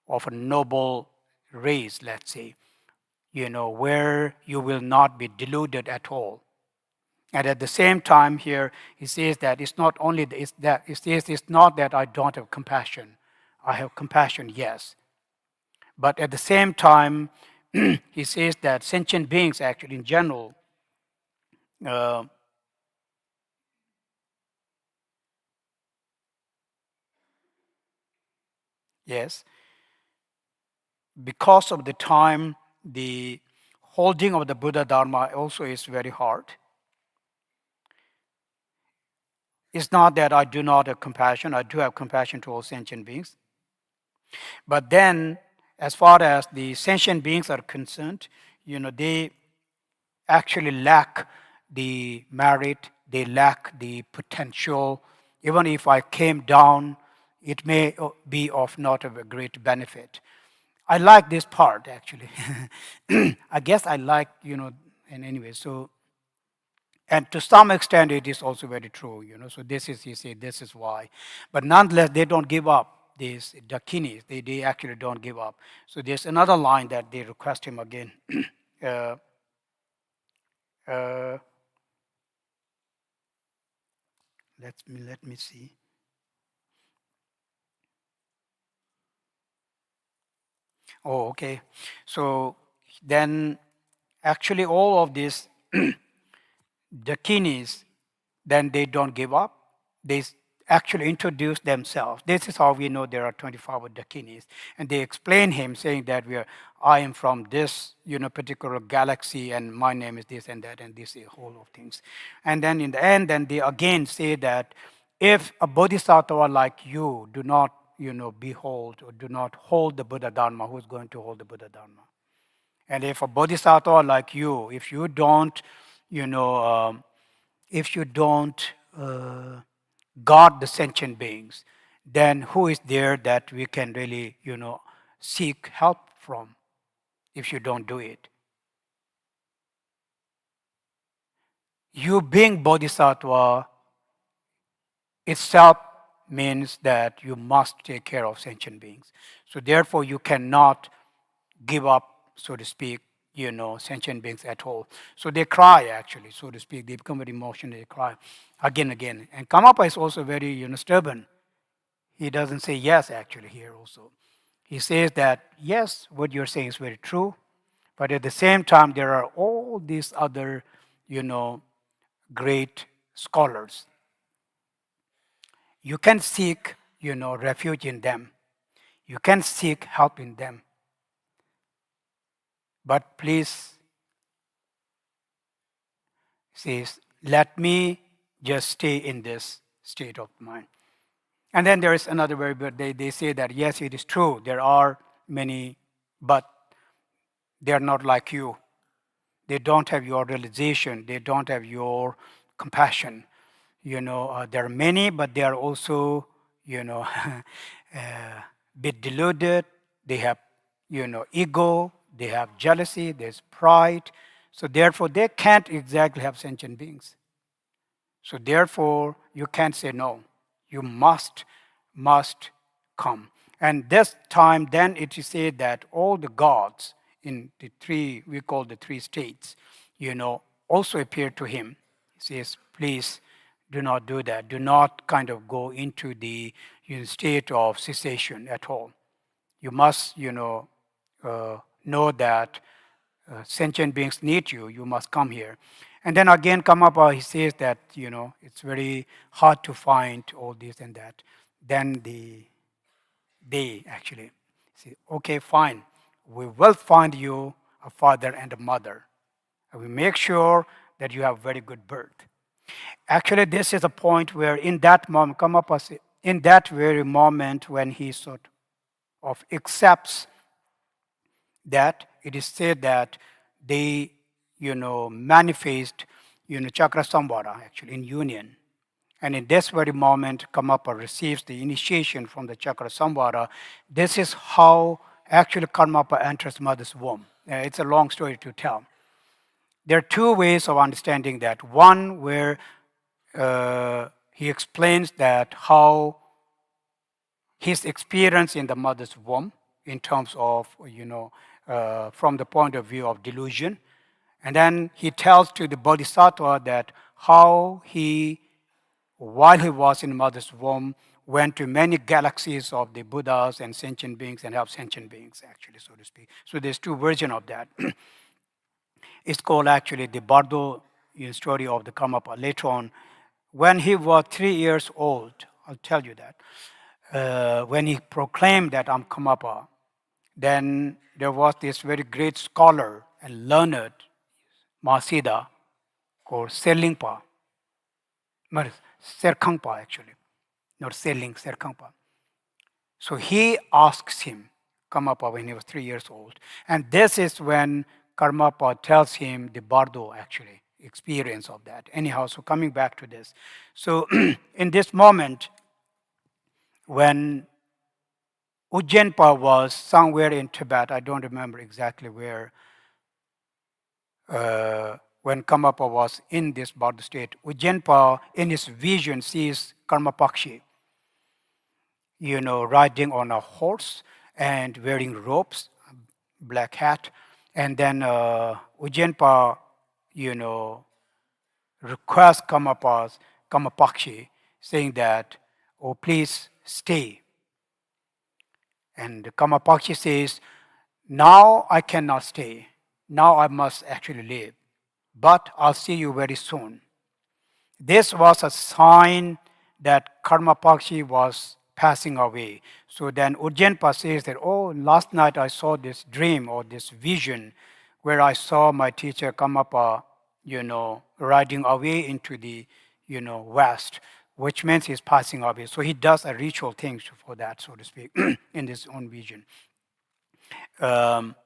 of a noble race, let's say, where you will not be deluded at all. And at the same time here, he says that it's not only it's that he says it's not that I don't have compassion. I have compassion, yes. But at the same time, he says that sentient beings actually in general, uh, yes, because of the time, the holding of the Buddha Dharma also is very hard. It's not that I do not have compassion, I do have compassion to all sentient beings. But then, as far as the sentient beings are concerned, they actually lack the merit, they lack the potential. Even if I came down, it may be of not of a great benefit. I like this part actually. I guess I like, and anyway, so, and to some extent it is also very true, so this is, he said, this is why. But nonetheless, they don't give up, these dakinis, they actually don't give up. So there's another line that they request him again. uh, uh, let me see. Oh, okay. So then, actually, all of these dakinis, then they don't give up. They actually introduce themselves. This is how we know there are 25 dakinis, and they explain him, saying that I am from this, particular galaxy, and my name is this and that, and this is whole of things. And then in the end, then they again say that if a bodhisattva like you do not, behold or do not hold the Buddha Dharma, who's going to hold the Buddha Dharma? And if a bodhisattva like you, if you don't, you know, um, if you don't guard the sentient beings, then who is there that we can really, seek help from if you don't do it? You being bodhisattva itself means that you must take care of sentient beings. So therefore, you cannot give up, so to speak, sentient beings at all. So they cry, actually, so to speak. They become very emotional. They cry again, again. And Karmapa is also very, stubborn. He doesn't say yes, actually, here also. He says that, yes, what you're saying is very true, but at the same time, there are all these other, great scholars. You can seek, refuge in them. You can seek help in them. But please, says, let me just stay in this state of mind. And then there is another very good, they say that, yes, it is true, there are many, but they are not like you. They don't have your realization. They don't have your compassion. There are many, but they are also, bit deluded. They have, ego. They have jealousy. There's pride. So therefore, they can't exactly have sentient beings. So therefore, you can't say no. You must come. And this time, then it is said that all the gods in the three, we call the three states, also appear to him. He says, please do not do that. Do not kind of go into the state of cessation at all. You must, know that sentient beings need you. You must come here. And then again, Karmapa, he says that, it's very hard to find all this and that. Then they actually say, okay, fine. We will find you a father and a mother. And we make sure that you have very good birth. Actually, this is a point where in that moment, Karmapa, in that very moment when he sort of accepts that, it is said that they, manifest, chakra samvara actually in union. And in this very moment, Karmapa receives the initiation from the chakra samvara. This is how actually Karmapa enters mother's womb. It's a long story to tell. There are two ways of understanding that. One where he explains that how his experience in the mother's womb in terms of, from the point of view of delusion. And then he tells to the bodhisattva that how he, while he was in mother's womb, went to many galaxies of the Buddhas and sentient beings and helped sentient beings, actually, so to speak. So there's two versions of that. It's called actually the Bardo story of the Karmapa. Later on, when he was 3 years old, I'll tell you that, when he proclaimed that I'm Karmapa, then there was this very great scholar and learned Mahasiddha called Serlingpa, not Serkangpa actually, not Serling, Serkangpa. So he asks him, Karmapa, when he was 3 years old. And this is when Karmapa tells him the Bardo actually, experience of that. Anyhow, so coming back to this. So in this moment, when Ujjainpa was somewhere in Tibet, I don't remember exactly where, when Karmapa was in this Bardo state, Ujjainpa in his vision sees Karmapakshi, riding on a horse and wearing robes, black hat, And then Ujjenpa, you know, requests Kamapakshi, saying that, oh, please stay. And Kamapakshi says, now I cannot stay. Now I must actually leave. But I'll see you very soon. This was a sign that Karmapakshi was passing away. So then Ujjenpa says that, oh, last night I saw this dream or this vision where I saw my teacher Karmapa, riding away into the, west, which means he's passing away. So he does a ritual thing for that, so to speak, in his own vision. Um,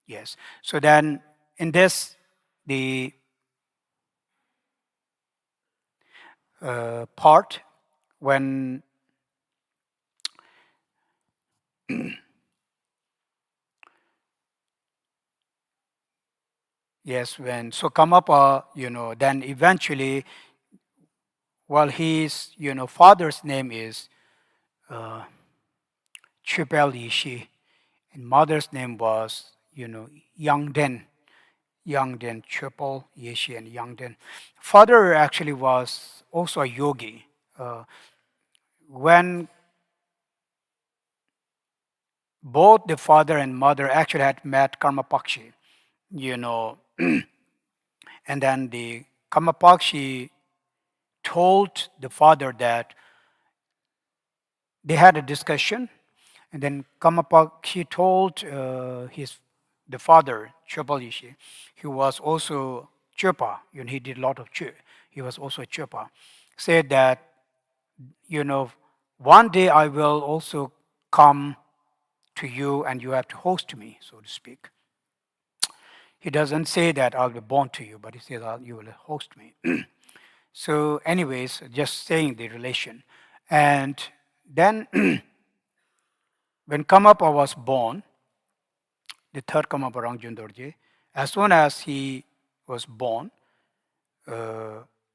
yes. So then in this, the part when yes, when so Karmapa, then eventually, well, his, father's name is uh, Chupel Yeshe, and mother's name was, Yangden, Yangden, Chupel Yeshe, and Yangden. Father actually was also a yogi. When both the father and mother actually had met Karmapakshi, you know, and then the Karmapakshi told the father that they had a discussion, and then Karmapakshi told the father, Chopalishi, he was also Chopa, he did a lot of he was also a Chopa, said that, one day I will also come to you and you have to host me, so to speak. He doesn't say that I'll be born to you, but he says you will host me. So, anyways, just saying the relation. And then when Karmapa was born, the third Karmapa Rangjun Dorje, as soon as he was born,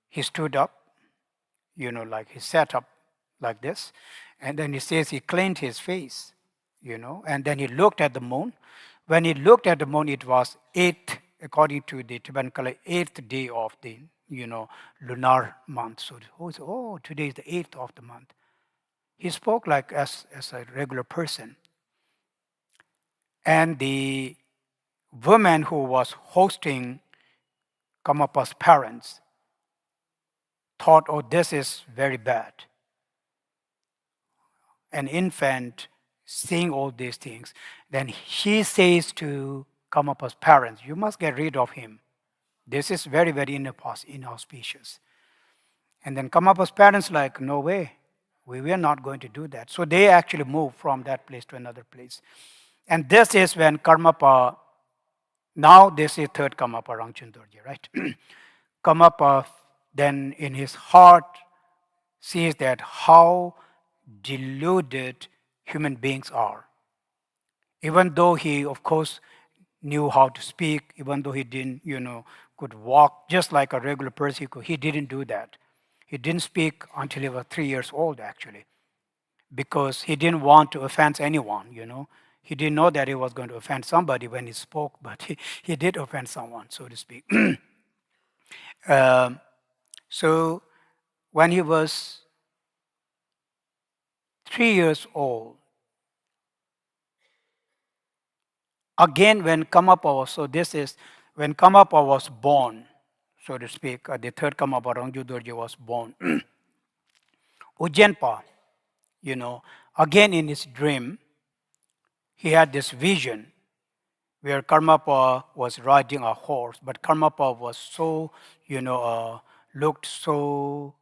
he stood up, like he sat up like this, and then he says he cleaned his face, and then he looked at the moon. When he looked at the moon, it was eighth, according to the Tibetan calendar, eighth day of the, lunar month. So, oh, today is the eighth of the month. He spoke like as a regular person. And the woman who was hosting Karmapa's parents thought, oh, this is very bad. An infant seeing all these things. Then she says to Karmapa's parents, you must get rid of him. This is very, very inauspicious. And then Karmapa's parents like, no way, we were not going to do that. So they actually moved from that place to another place. And this is when Karmapa, now this is third Karmapa Rangchen Dorje, right? Karmapa then in his heart sees that how deluded human beings are. Even though he, of course, knew how to speak, even though he didn't, could walk just like a regular person, he didn't do that. He didn't speak until he was 3 years old, actually, because he didn't want to offend anyone, He didn't know that he was going to offend somebody when he spoke, but he did offend someone, so to speak. So when he was 3 years old, again when Karmapa was, so this is when Karmapa was born, so to speak, the third Karmapa Rangju Dorje was born. Ujjenpa, again in his dream, he had this vision where Karmapa was riding a horse, but Karmapa was so, looked so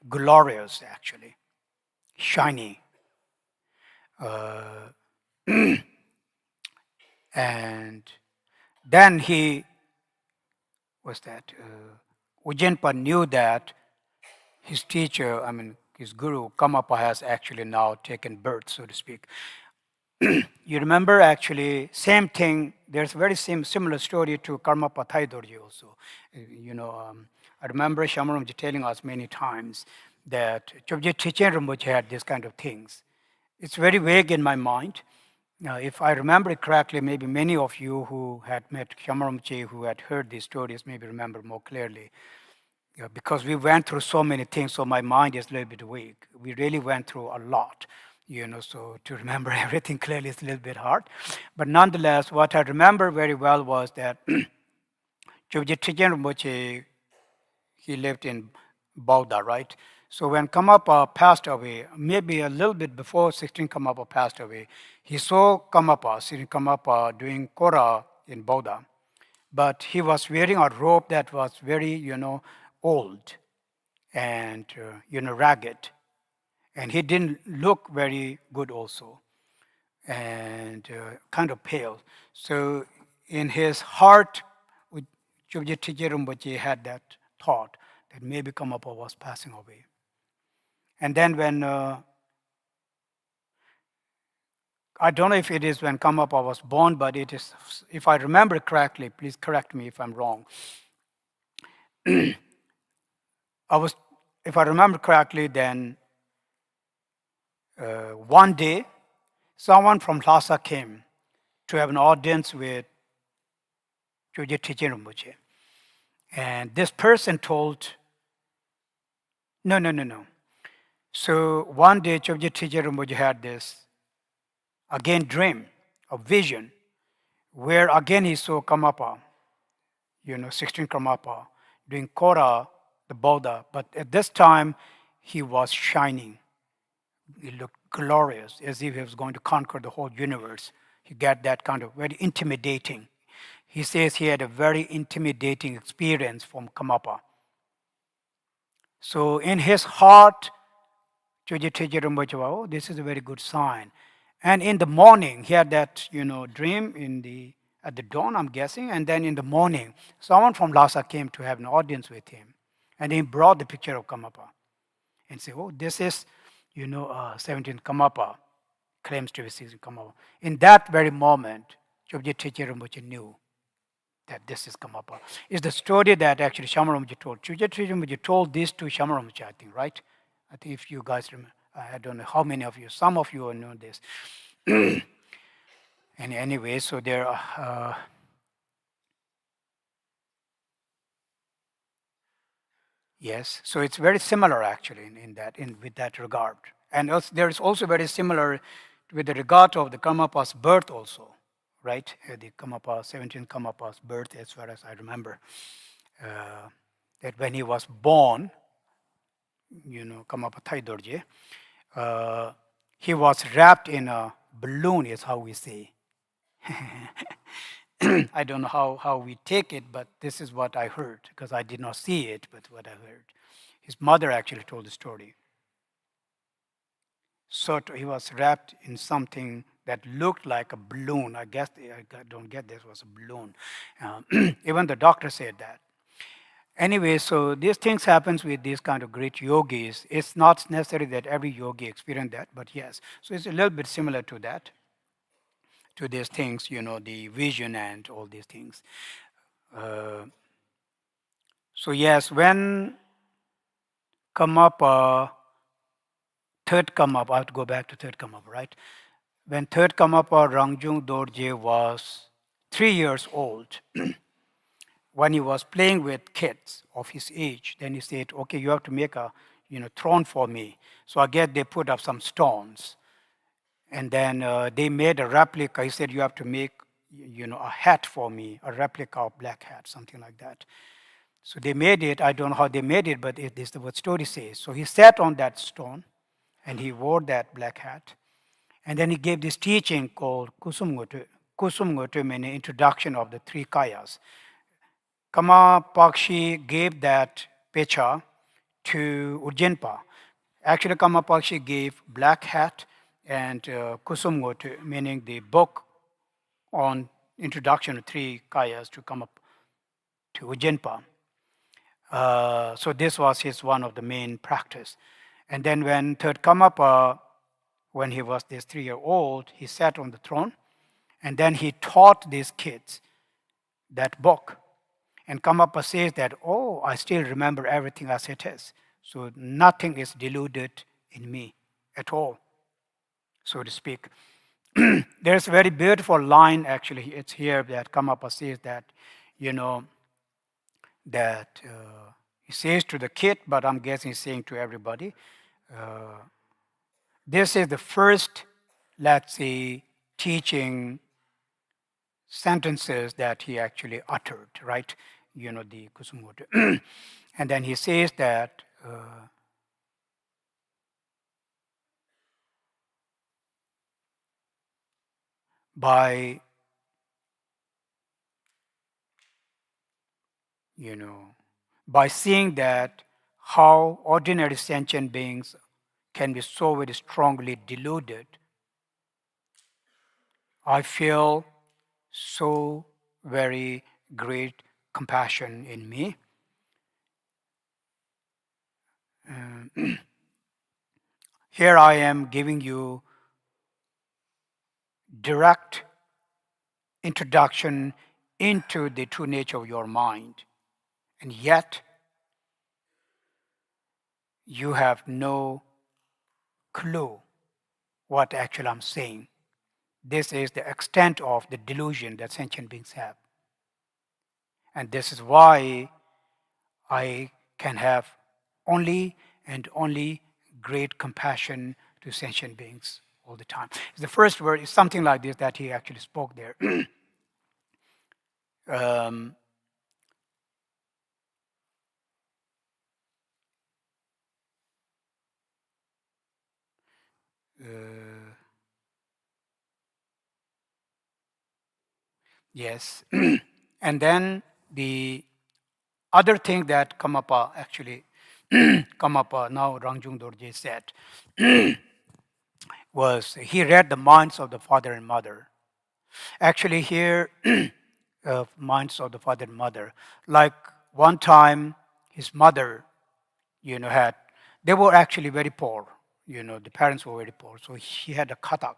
glorious, actually, shiny. And then Ujjenpa knew that his teacher, his guru, Karmapa, has actually now taken birth, so to speak. You remember actually, same thing, there's a very similar story to Karmapa Thai Dorje also. I remember Shamarumji telling us many times that Chobje Chichen Rinpoche had these kind of things. It's very vague in my mind. Now, if I remember it correctly, maybe many of you who had met Shamar Rinpoche, who had heard these stories, maybe remember more clearly. Because we went through so many things, so my mind is a little bit weak. We really went through a lot, so to remember everything clearly is a little bit hard. But nonetheless, what I remember very well was that Chobje Chichen Rinpoche, he lived in Bauda, right? So when Karmapa passed away, maybe a little bit before 16 Karmapa passed away, he saw Karmapa, Sri Karmapa doing Kora in Bauda. But he was wearing a robe that was very, old and, ragged. And he didn't look very good also, and kind of pale. So in his heart, Chobje Teje Rinpoche had that thought that maybe Karmapa was passing away. And then when, I don't know if it is when Karmapa was born, but it is, if I remember correctly, please correct me if I'm wrong. If I remember correctly, then one day, someone from Lhasa came to have an audience with Chobje Teje Rinpoche. And this person told, no. So one day, Chobje Teje Rinpoche had this, again, dream, a vision, where again he saw Karmapa, 16 Karmapa, doing Kora, the Buddha. But at this time, he was shining. He looked glorious, as if he was going to conquer the whole universe. He got that kind of very intimidating. He says he had a very intimidating experience from Karmapa. So in his heart, Chobje Teje Rinpoche, oh, this is a very good sign. And in the morning, he had that, dream at the dawn, I'm guessing. And then in the morning, someone from Lhasa came to have an audience with him. And he brought the picture of Karmapa and said, oh, this is, 17th Karmapa, claims to be 16th Karmapa. In that very moment, Chobje Teje Rinpoche knew that this is Karmapa. It's the story that actually Shamar Rinpoche told. Chobje Teje Rinpoche told this to Shamar Rinpoche, I think, right? I think if you guys remember, I don't know how many of you, some of you know this. And anyway, so there are, yes, so it's very similar actually with that regard. And also, there is also very similar with the regard of the Karmapa's birth also, right? The Karmapa, 17th Karmapa's birth, as far as I remember. That when he was born, Karmapa Thai Dorje, he was wrapped in a balloon, is how we say. I don't know how we take it, but this is what I heard, because I did not see it, but what I heard. His mother actually told the story. So he was wrapped in something that looked like a balloon. I guess, I don't get this, was a balloon. Even the doctor said that. Anyway, so these things happens with these kind of great yogis. It's not necessary that every yogi experience that, but yes. So it's a little bit similar to that, to these things, the vision and all these things. So yes, when Karmapa, third Karmapa, I have to go back to third Karmapa, right? When third Karmapa Rangjung Dorje was 3 years old, when he was playing with kids of his age, then he said, okay, you have to make a throne for me. So again, they put up some stones. And then they made a replica. He said, you have to make a hat for me, a replica of black hat, something like that. So they made it. I don't know how they made it, but this is what story says. So he sat on that stone, and he wore that black hat. And then he gave this teaching called Kusum Ngotu, meaning introduction of the three kayas. Kama Pakshi gave that pecha to Ujjinpa. Actually, Kama Pakshi gave black hat and Kusum Ngotu, meaning the book on introduction of three kayas to come up to Ujjinpa. So this was one of the main practice. And then when third Karmapa, when he was this 3-year-old, he sat on the throne, and then he taught these kids that book. And Karmapa says that, oh, I still remember everything as it is. So nothing is deluded in me at all, so to speak. There's a very beautiful line, actually, it's here that Karmapa says that, you know, that he says to the kid, but I'm guessing he's saying to everybody, uh, this is the first, let's say, teaching sentences that he actually uttered, right? You know, the Kusumoto. And then he says that by, you know, by seeing that how ordinary sentient beings can be so very strongly deluded, I feel so very great compassion in me. Here I am giving you direct introduction into the true nature of your mind, and yet you have no clue what actually I'm saying. This is the extent of the delusion that sentient beings have. And this is why I can have only and only great compassion to sentient beings all the time. The first word is something like this that he actually spoke there. um, uh, yes. And then the other thing that Karmapa actually, Karmapa, now Rangjung Dorje said, was he read the minds of the father and mother. Actually, here, minds of the father and mother. Like one time, his mother, you know, had, they were actually very poor. You know, the parents were very poor. So she had a katak,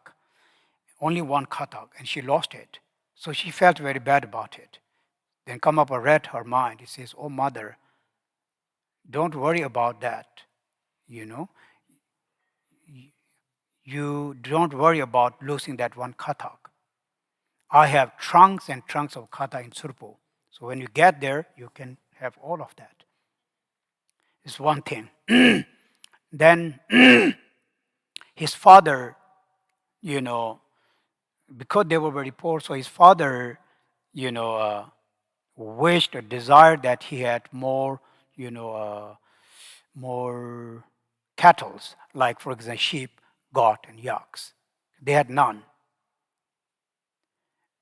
only one katak, and she lost it. So she felt very bad about it. Then Karmapa read her mind. He says, "Oh, mother, don't worry about that. You know, you don't worry about losing that one katak. I have trunks and trunks of kata in Surpo. So when you get there, you can have all of that." It's one thing. Then his father, you know, because they were very poor, so his father, you know, wished or desired that he had more, you know, more cattles, like for example, sheep, goat, and yaks. They had none.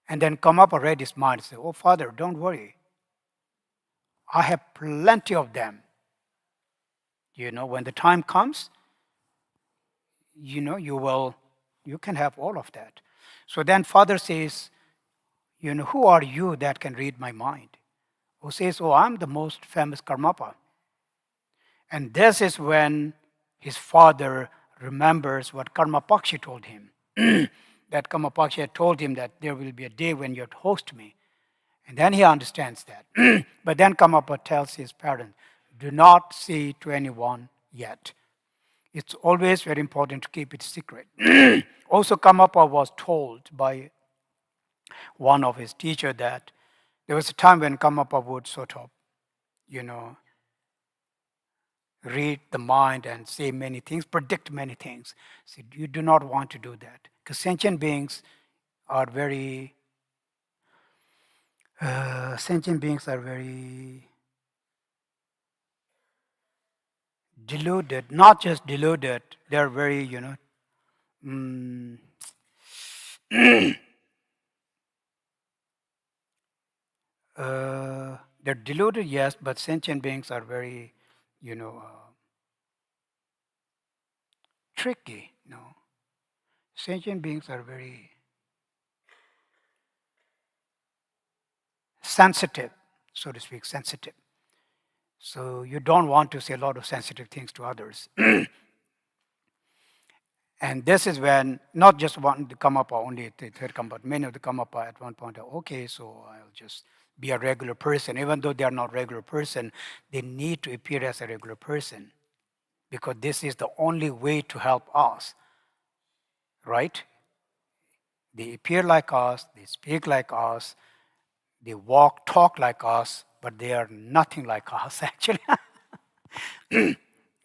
And then Karmapa read his mind and said, "Oh, father, don't worry. I have plenty of them. You know, when the time comes, you know, you can have all of that." So then father says, "You know, who are you that can read my mind?" Who says, "Oh, I'm the most famous Karmapa." And this is when his father remembers what Karmapakshi told him. That Karmapakshi had told him that there will be a day when you'd host me. And then he understands that. But then Karmapa tells his parents, "Do not say to anyone yet." It's always very important to keep it secret. Also, Karmapa was told by one of his teachers that there was a time when Karmapa would sort of, you know, read the mind and say many things, predict many things. So you do not want to do that because sentient beings are very, sentient beings are very deluded. Not just deluded, they're very, you know, mm, they're deluded, yes, but sentient beings are very, you know, tricky. No, sentient beings are very sensitive, so to speak, sensitive. So you don't want to say a lot of sensitive things to others. And this is when not just one the Karmapa, only the third Karmapa, but many of the Karmapa at one point are okay, so I'll just be a regular person. Even though they are not regular person, they need to appear as a regular person. because this is the only way to help us, right? They appear like us, they speak like us, they walk, talk like us, but they are nothing like us, actually.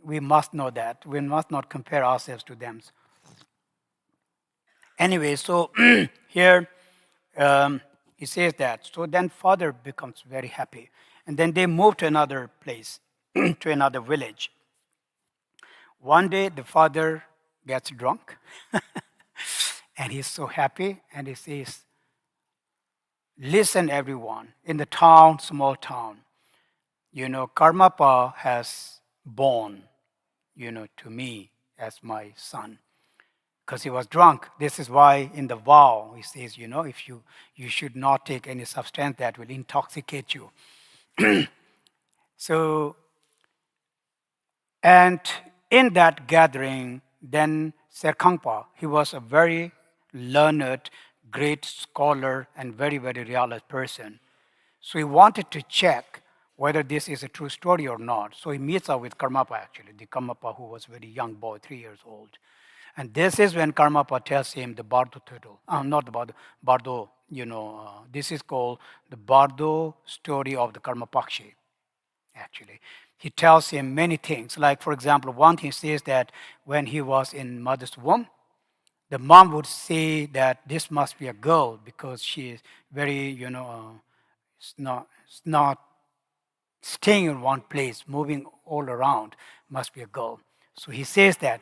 We must know that. We must not compare ourselves to them. Anyway, so here he says that. So then father becomes very happy. And then they move to another place, to another village. One day the father gets drunk and he's so happy and he says, listen everyone, in the town, small town, Karmapa has born, to me as my son. Because he was drunk. This is why in the vow he says, if you should not take any substance that will intoxicate you. So, and in that gathering, then Khenpo, he was a very learned, great scholar and very, very realized person. So he wanted to check whether this is a true story or not. So he meets up with Karmapa actually, the Karmapa who was a very young boy, 3 years old. And this is when Karmapa tells him the Bardo turtle, not the Bardo, this is called the Bardo story of the Karmapakshi, actually. He tells him many things. Like, for example, one thing says that when he was in mother's womb, the mom would say that this must be a girl because she is very, it's not staying in one place, moving all around, must be a girl. So he says that.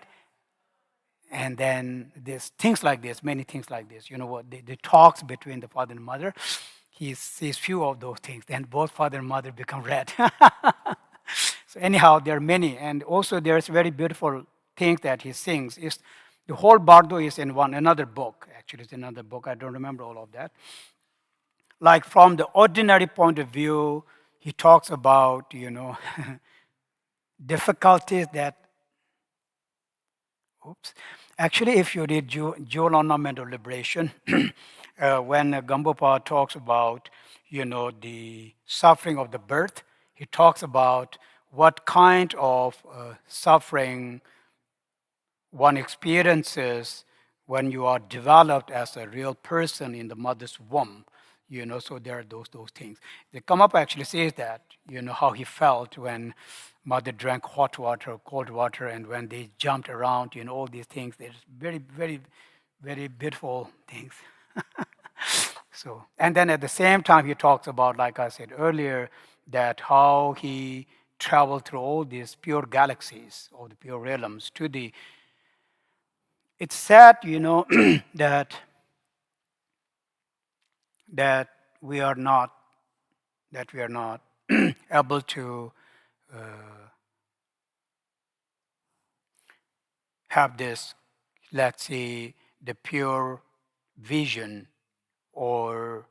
And then there's things like this, many things like this. The talks between the father and mother, he sees few of those things. Then both father and mother become red. So anyhow, there are many. And also there's very beautiful things that he sings. The whole Bardo is in another book. Actually, it's another book. I don't remember all of that. Like from the ordinary point of view, he talks about, difficulties that, Actually, if you read Jewel Ornamental Liberation, when Gambopa talks about, the suffering of the birth, he talks about what kind of suffering one experiences when you are developed as a real person in the mother's womb. So there are those things. The Karmapa actually says that, how he felt when mother drank hot water, cold water, and when they jumped around, all these things. There's very, very, very beautiful things. So, and then at the same time, he talks about, like I said earlier, that how he traveled through all these pure galaxies, or the pure realms, to the. It's sad, that that we are not able to have this, let's say, the pure vision, or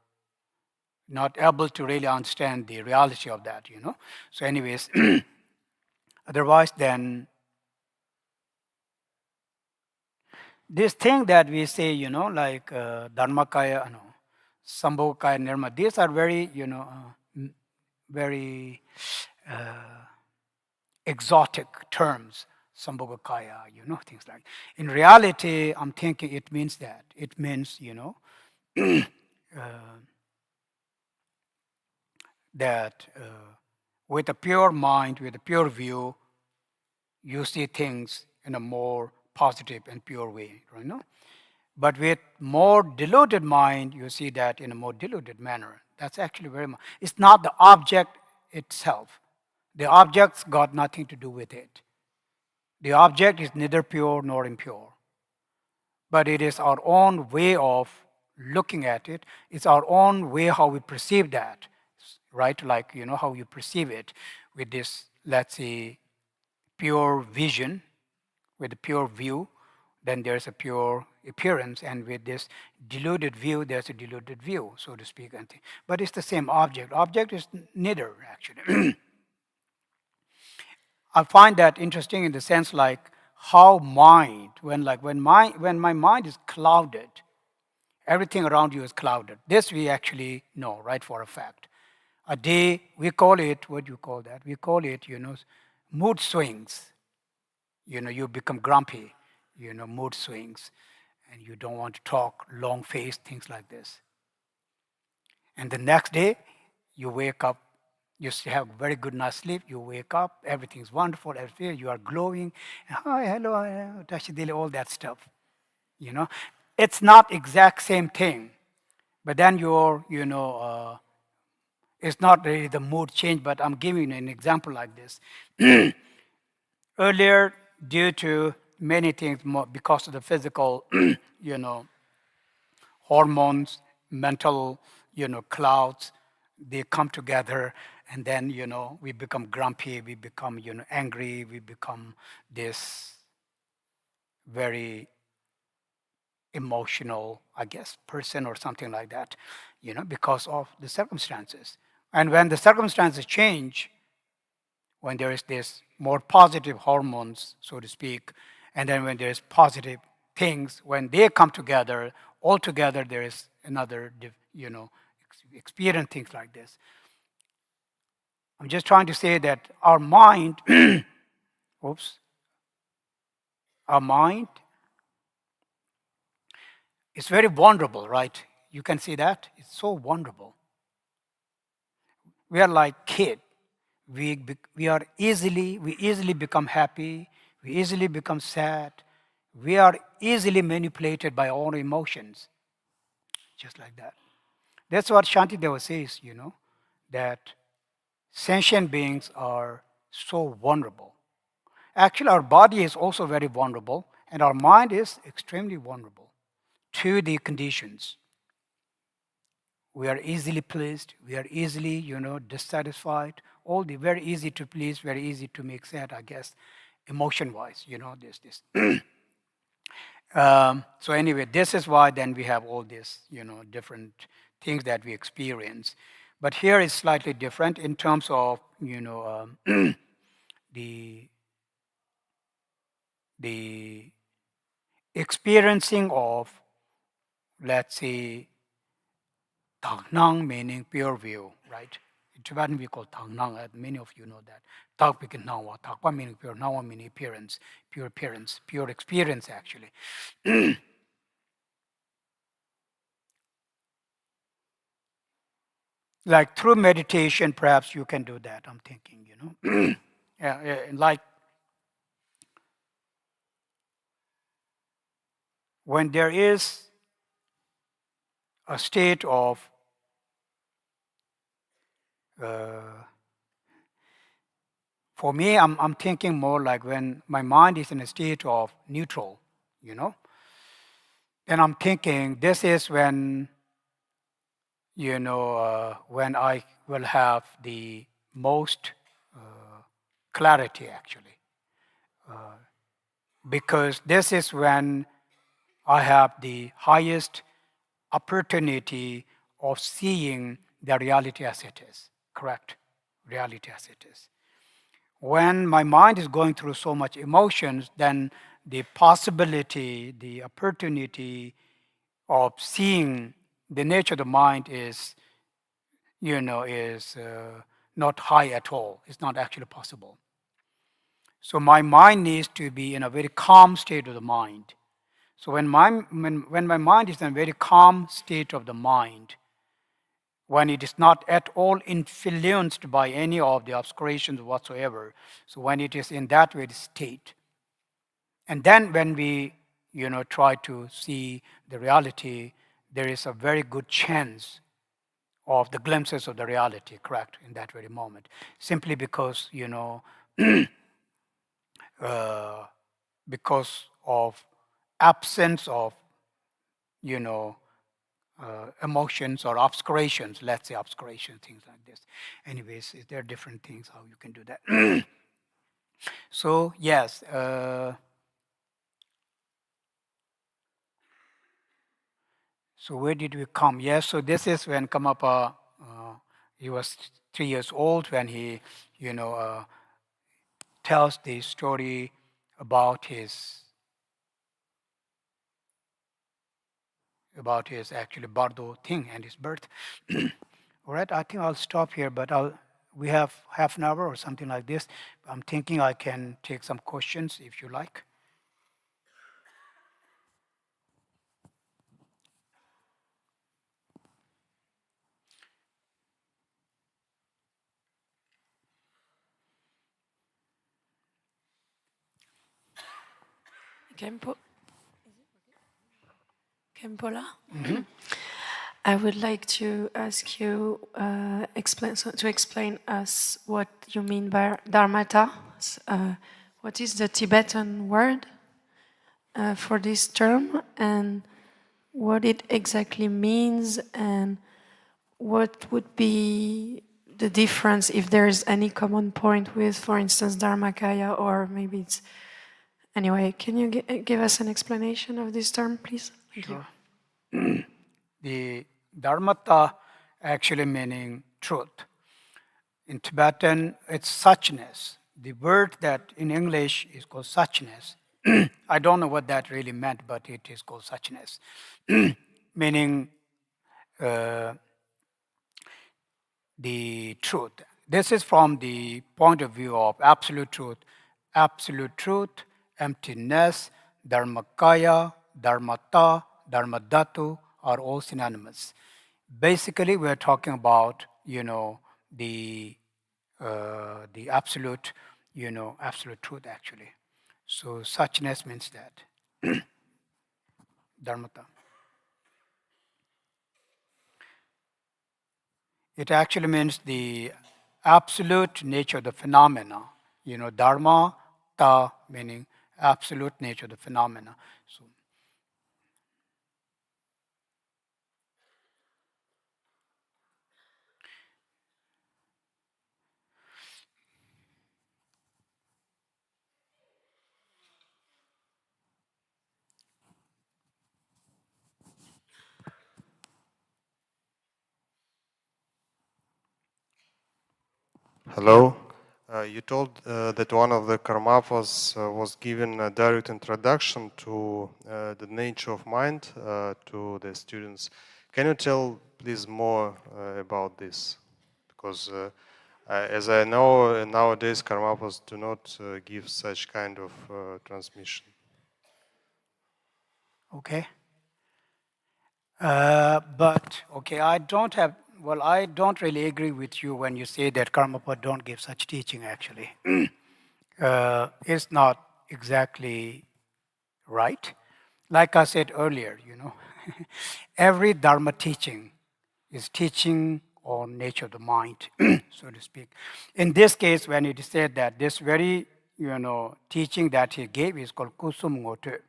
not able to really understand the reality of that. So anyways, otherwise then this thing that we say, like Dharmakaya, Sambhogakaya, Nirma, these are very, very exotic terms, Sambhogakaya, things like. In reality, I'm thinking it means that. It means, that with a pure mind, with a pure view, you see things in a more positive and pure way, right? But with more diluted mind, you see that in a more diluted manner. That's actually very much. It's not the object itself. The object's got nothing to do with it. The object is neither pure nor impure. But it is our own way of looking at it. It's our own way how we perceive that, right? Like, how you perceive it with this, let's say, pure vision, with a pure view, then there's a pure appearance, and with this diluted view, there's a diluted view, so to speak. But it's the same object. Object is neither, actually. I find that interesting in the sense like how mind, when my mind is clouded, everything around you is clouded. This we actually know, right, for a fact. A day, we call it, what do you call that? We call it, mood swings. you become grumpy, mood swings, and you don't want to talk, long face, things like this. And the next day, you wake up, you have very good night's sleep, you wake up, everything's wonderful, everything, you are glowing, hi, hello, Tashidili, all that stuff. You know, it's not exact same thing, but then it's not really the mood change, but I'm giving an example like this. Earlier, due to many things, because of the physical, you know, hormones, mental, clouds, they come together, and then, we become grumpy, we become, angry, we become this very emotional, I guess, person or something like that, because of the circumstances. And when the circumstances change, when there is this more positive hormones, so to speak, and then when there's positive things, when they come together, all together, there is another, experience things like this. I'm just trying to say that our mind, oops, our mind is very vulnerable, right? You can see that it's so vulnerable. We are like kid. We easily become happy. We easily become sad. We are easily manipulated by our emotions, just like that. That's what Shantideva says, that sentient beings are so vulnerable. Actually, our body is also very vulnerable, and our mind is extremely vulnerable to the conditions. We are easily pleased. We are easily, dissatisfied. All the very easy to please, very easy to make sad, I guess, emotion-wise. This. So anyway, this is why then we have all these, different things that we experience. But here is slightly different in terms of, the the experiencing of, let's say, Tangnang meaning pure view, right? In Tibetan we call Tangnang, many of you know that. Tak meaning Nawa, Takpa meaning pure, Nawa meaning appearance, pure experience actually. Like through meditation, perhaps you can do that, I'm thinking, like when there is a state of for me, I'm thinking more like when my mind is in a state of neutral, then I'm thinking this is when I will have the most clarity actually. Because this is when I have the highest opportunity of seeing the reality as it is, correct? Reality as it is. When my mind is going through so much emotions, then the possibility, the opportunity of seeing the nature of the mind is, not high at all. It's not actually possible. So my mind needs to be in a very calm state of the mind. So when my mind is in a very calm state of the mind, when it is not at all influenced by any of the obscurations whatsoever, so when it is in that very state, and then when we try to see the reality, there is a very good chance of the glimpses of the reality, correct, in that very moment, simply because because of absence of you know emotions or obscurations, let's say obscuration, things like this. Anyways, there are different things how you can do that. So yes, so where did we come? Yes, so this is when Karmapa, he was 3 years old when he, tells the story about his actually Bardo thing and his birth. All right, I think I'll stop here, but we have half an hour or something like this. I'm thinking I can take some questions if you like. Khenpo. Khenpola. I would like to ask you to explain us what you mean by dharmata. What is the Tibetan word for this term, and what it exactly means, and what would be the difference if there is any common point with, for instance, Dharmakaya, or maybe it's... Anyway, can you give us an explanation of this term, please? Thank you. The dharmata actually meaning truth. In Tibetan, it's suchness. The word that in English is called suchness. I don't know what that really meant, but it is called suchness, meaning the truth. This is from the point of view of absolute truth. Absolute truth, emptiness, dharmakaya, dharmata, dharmadhatu are all synonymous. Basically, we're talking about, the absolute, absolute truth actually. So suchness means that, dharmata. It actually means the absolute nature of the phenomena. Dharma, ta, meaning absolute nature of the phenomena. So, Hello. You told that one of the Karmapas was given a direct introduction to the nature of mind to the students. Can you tell, please, more about this? Because as I know, nowadays Karmapas do not give such kind of transmission. okay. But, okay, I don't really agree with you when you say that Karmapa don't give such teaching actually. It's not exactly right. Like I said earlier, every Dharma teaching is teaching on nature of the mind, so to speak. In this case, when it is said that this very, teaching that he gave is called Kusum Ngote,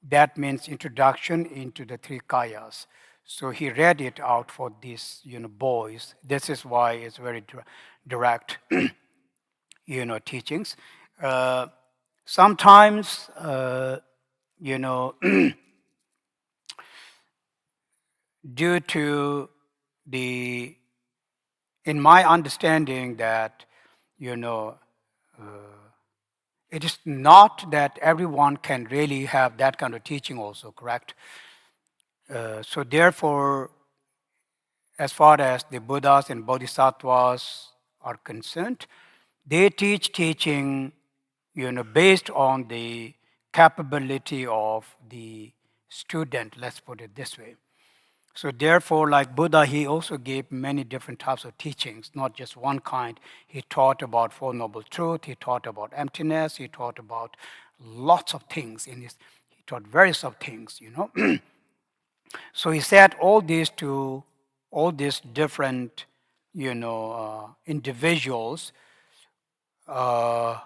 that means introduction into the three kayas. So he read it out for these, boys. This is why it's very direct, teachings. Uh, Sometimes, you know, due to the, in my understanding that, you know, it is not that everyone can really have that kind of teaching also, correct? So therefore, as far as the Buddhas and Bodhisattvas are concerned, they teach teaching, based on the capability of the student, let's put it this way. So therefore, like Buddha, he also gave many different types of teachings, not just one kind. He taught about Four Noble Truth, he taught about emptiness, he taught about lots of things in his, he taught various of things. So he said all these different, individuals, uh,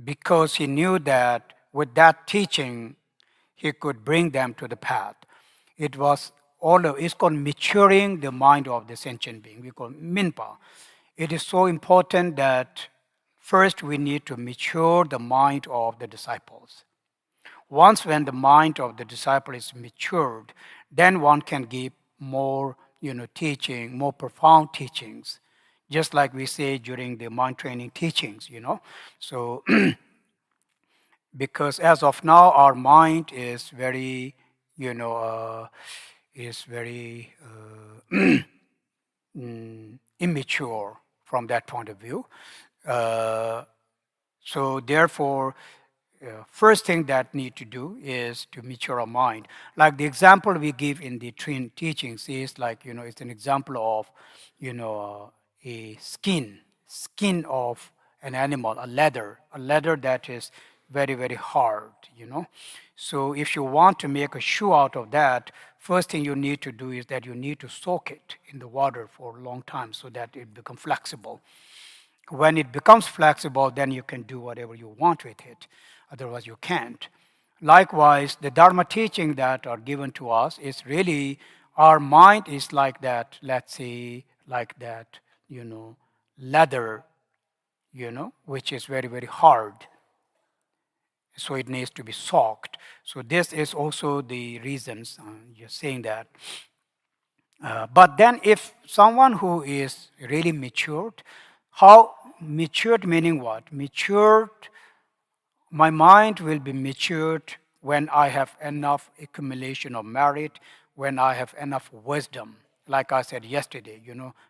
because he knew that with that teaching, he could bring them to the path. It was it's called maturing the mind of the sentient being. We call it minpa. It is so important that first we need to mature the mind of the disciples. Once when the mind of the disciple is matured, then one can give more, teaching, more profound teachings, just like we say during the mind training teachings. So because as of now our mind is very, you know, is very immature from that point of view. So therefore, first thing that need to do is to mature our mind. Like the example we give in the teachings is like, it's an example of, a skin of an animal, a leather that is very, very hard. So if you want to make a shoe out of that, first thing you need to do is that you need to soak it in the water for a long time so that it becomes flexible. When it becomes flexible, then you can do whatever you want with it. Otherwise, you can't. Likewise, the Dharma teaching that are given to us is really our mind is like that, let's say, like that, leather, which is very, very hard. So it needs to be soaked. So this is also the reasons you're saying that. But then if someone who is really matured, how matured meaning what? Matured, my mind will be matured when I have enough accumulation of merit, when I have enough wisdom. Like I said yesterday,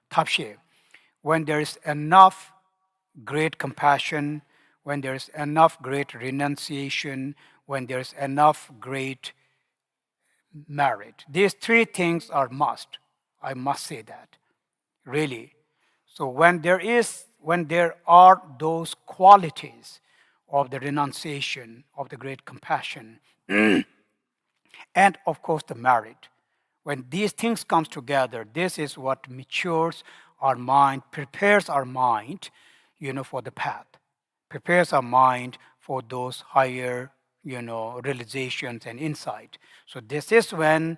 tapshe. When there is enough great compassion, when there is enough great renunciation, when there is enough great merit. These three things are must. I must say that, really. So when there are those qualities of the renunciation, of the great compassion, and of course the merit, when these things comes together, this is what matures our mind, prepares our mind, for the path, prepares our mind for those higher, realizations and insight. So this is when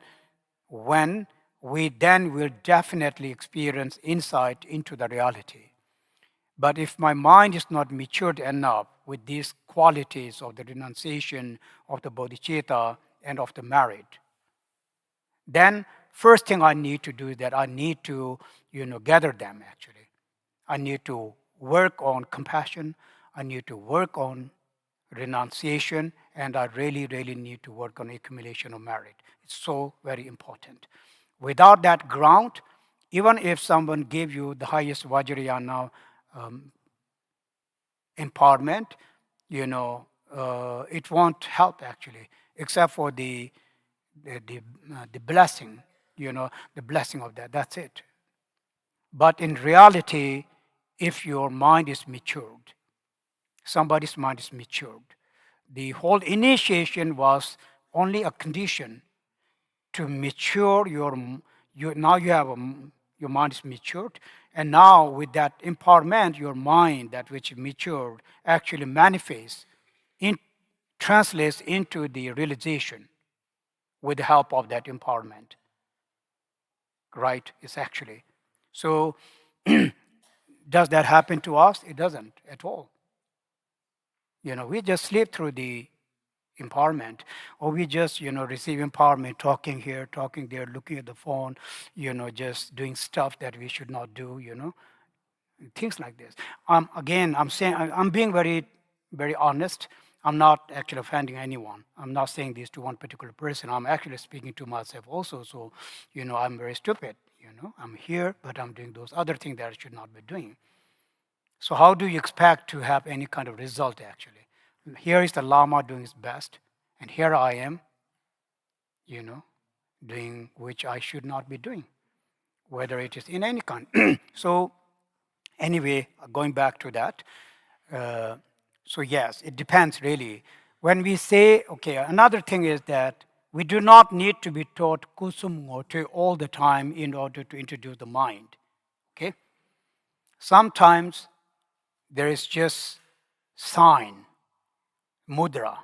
we then will definitely experience insight into the reality. But if my mind is not matured enough with these qualities of the renunciation, of the bodhicitta, and of the merit, then first thing I need to do is that I need to, gather them actually. I need to work on compassion. I need to work on renunciation, and I really, really need to work on accumulation of merit. It's so very important. Without that ground, even if someone gave you the highest Vajrayana empowerment, it won't help actually, except for the blessing, the blessing of that. That's it. But in reality, if your mind is matured, somebody's mind is matured, the whole initiation was only a condition to mature now you have your mind is matured, and now with that empowerment, your mind, that which matured, actually manifests, translates into the realization with the help of that empowerment. Right? It's actually. So does that happen to us? It doesn't at all. We just slip through the empowerment, or we just receive empowerment, talking here, talking there, looking at the phone, just doing stuff that we should not do, things like this. Again, I'm saying, I'm being very, very honest. I'm not actually offending anyone. I'm not saying this to one particular person. I'm actually speaking to myself also. So I'm very stupid. I'm here, but I'm doing those other things that I should not be doing. So how do you expect to have any kind of result actually? Here is the Lama doing his best, and here I am, doing which I should not be doing, whether it is in any kind. So anyway, going back to that, so yes, it depends really. When we say, okay, another thing is that we do not need to be taught kusum ngote all the time in order to introduce the mind, okay? Sometimes there is just sign, mudra.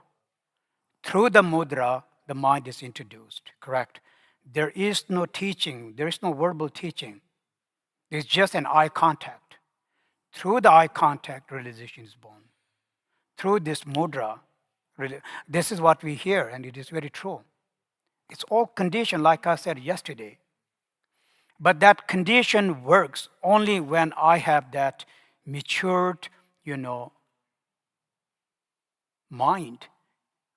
Through the mudra, the mind is introduced, correct? There is no teaching, there is no verbal teaching. There's just an eye contact. Through the eye contact, realization is born. Through this mudra, this is what we hear, and it is very true. It's all conditioned, like I said yesterday. But that condition works only when I have that matured, mind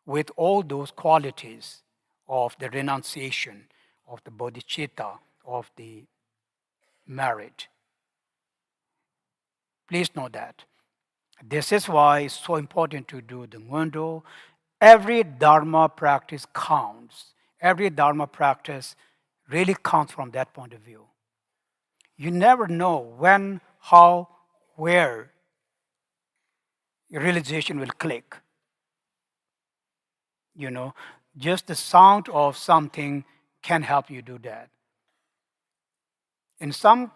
with all those qualities of the renunciation, of the bodhicitta, of the merit. Please know that. This is why it's so important to do the Ngwendo. Every Dharma practice counts. Every Dharma practice really counts from that point of view. You never know when, how, where your realization will click. You know, just the sound of something can help you do that. In some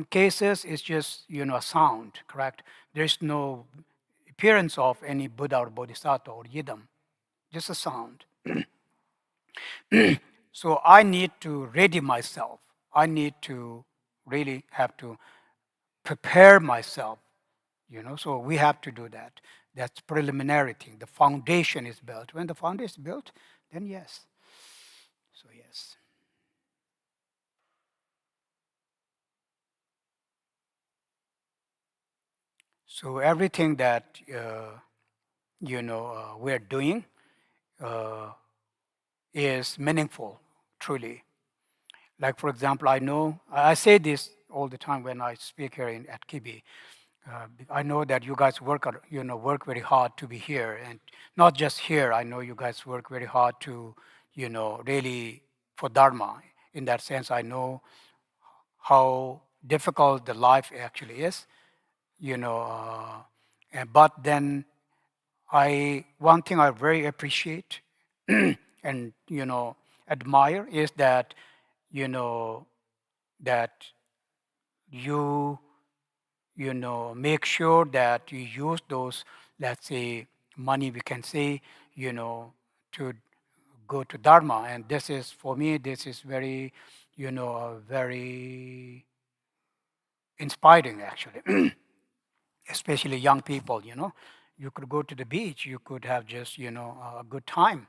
cases, it's just a sound, correct? There's no appearance of any Buddha or Bodhisattva or Yidam, just a sound. So I need to ready myself. I need to really have to prepare myself. So we have to do that. That's preliminary thing. The foundation is built. When the foundation is built, then yes. So yes. So everything that we're doing is meaningful, truly. Like for example, I say this all the time when I speak here at Kibi. I know that you guys work very hard to be here, and not just here. I know you guys work very hard to, really for Dharma. In that sense, I know how difficult the life actually is, but then one thing I very appreciate and admire is that that you make sure that you use those, let's say, money, we can say, to go to Dharma. And this is, for me, this is very, very inspiring, actually. Especially young people, you could go to the beach, you could have just, a good time.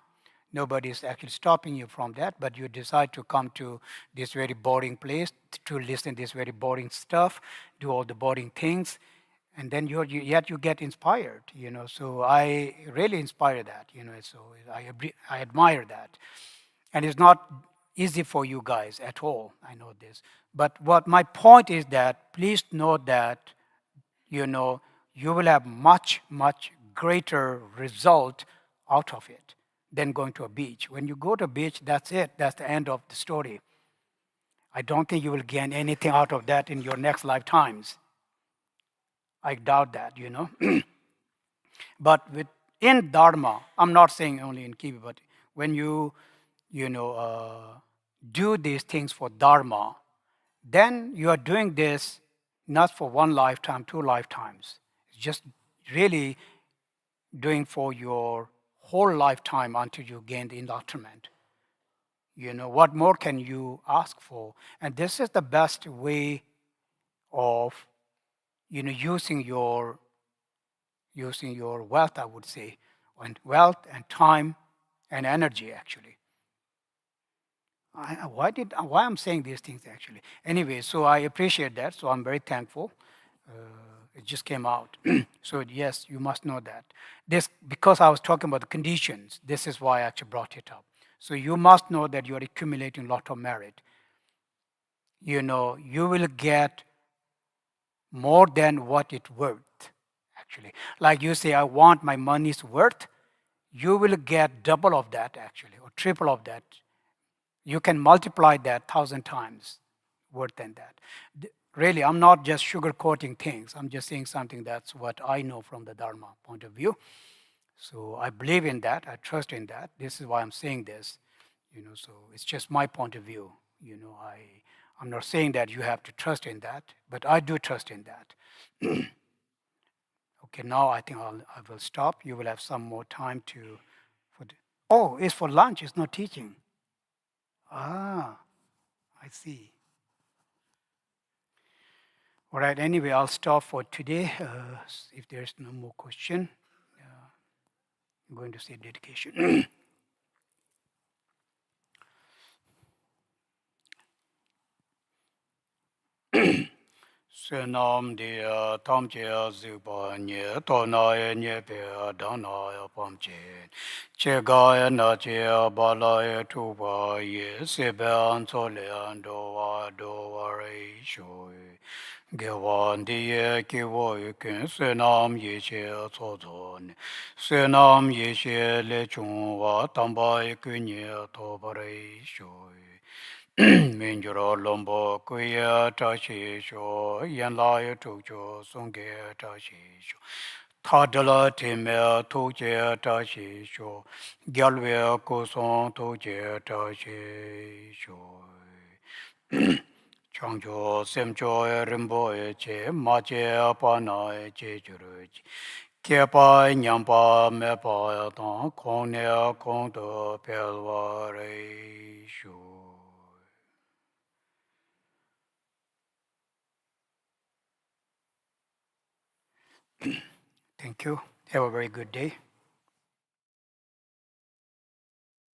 Nobody is actually stopping you from that, but you decide to come to this very boring place to listen to this very boring stuff, do all the boring things, and then yet you get inspired, So I really inspire that, So I admire that, and it's not easy for you guys at all. I know this, but what my point is that please know that you will have much, much greater result out of it than going to a beach. When you go to a beach, that's it. That's the end of the story. I don't think you will gain anything out of that in your next lifetimes. I doubt that, But in Dharma, I'm not saying only in Kibi, but when you, do these things for Dharma, then you are doing this not for one lifetime, 2 lifetimes. It's just really doing for your whole lifetime until you gain the enlightenment. What more can you ask for? And this is the best way of, using your wealth, I would say, and wealth and time and energy, actually. Why I'm saying these things, actually? Anyway, so I appreciate that. So I'm very thankful. It just came out. So yes, you must know that. This, because I was talking about the conditions, this is why I actually brought it up. So you must know that you are accumulating a lot of merit. You will get more than what it's worth, actually. Like you say, I want my money's worth, you will get double of that, actually, or triple of that. You can multiply that 1,000 times worth than that. Really, I'm not just sugarcoating things. I'm just saying something that's what I know from the Dharma point of view. So I believe in that. I trust in that. This is why I'm saying this. So it's just my point of view. I'm not saying that you have to trust in that, but I do trust in that. Okay, now I think I will stop. You will have some more time to. Oh, it's for lunch. It's not teaching. Ah, I see. All right, anyway, I'll stop for today. If there's no more question, I'm going to say dedication. Senam dia tam che ziba nye to na ye nye pe da na ya pam che che ga ya na che ba la ye tu ba ye se be an so le an do wa re sho Gewan diye kiwo yukun senam yeshe tsozon. Senam yeshe le chungwa tamba yukunye tobare shoy. Minjuro lombo kuya tashi sho. Yanla yu tukcho sungge tashi sho. Tadala time tukche tashi sho. Gyalwe kusong tukche tashi sho. Changcho semcho rimbo che ma che pa na che churu chi ke pa nyam pa me pa tang kong ne kong to pelwa re shu. Thank you. Have a very good day.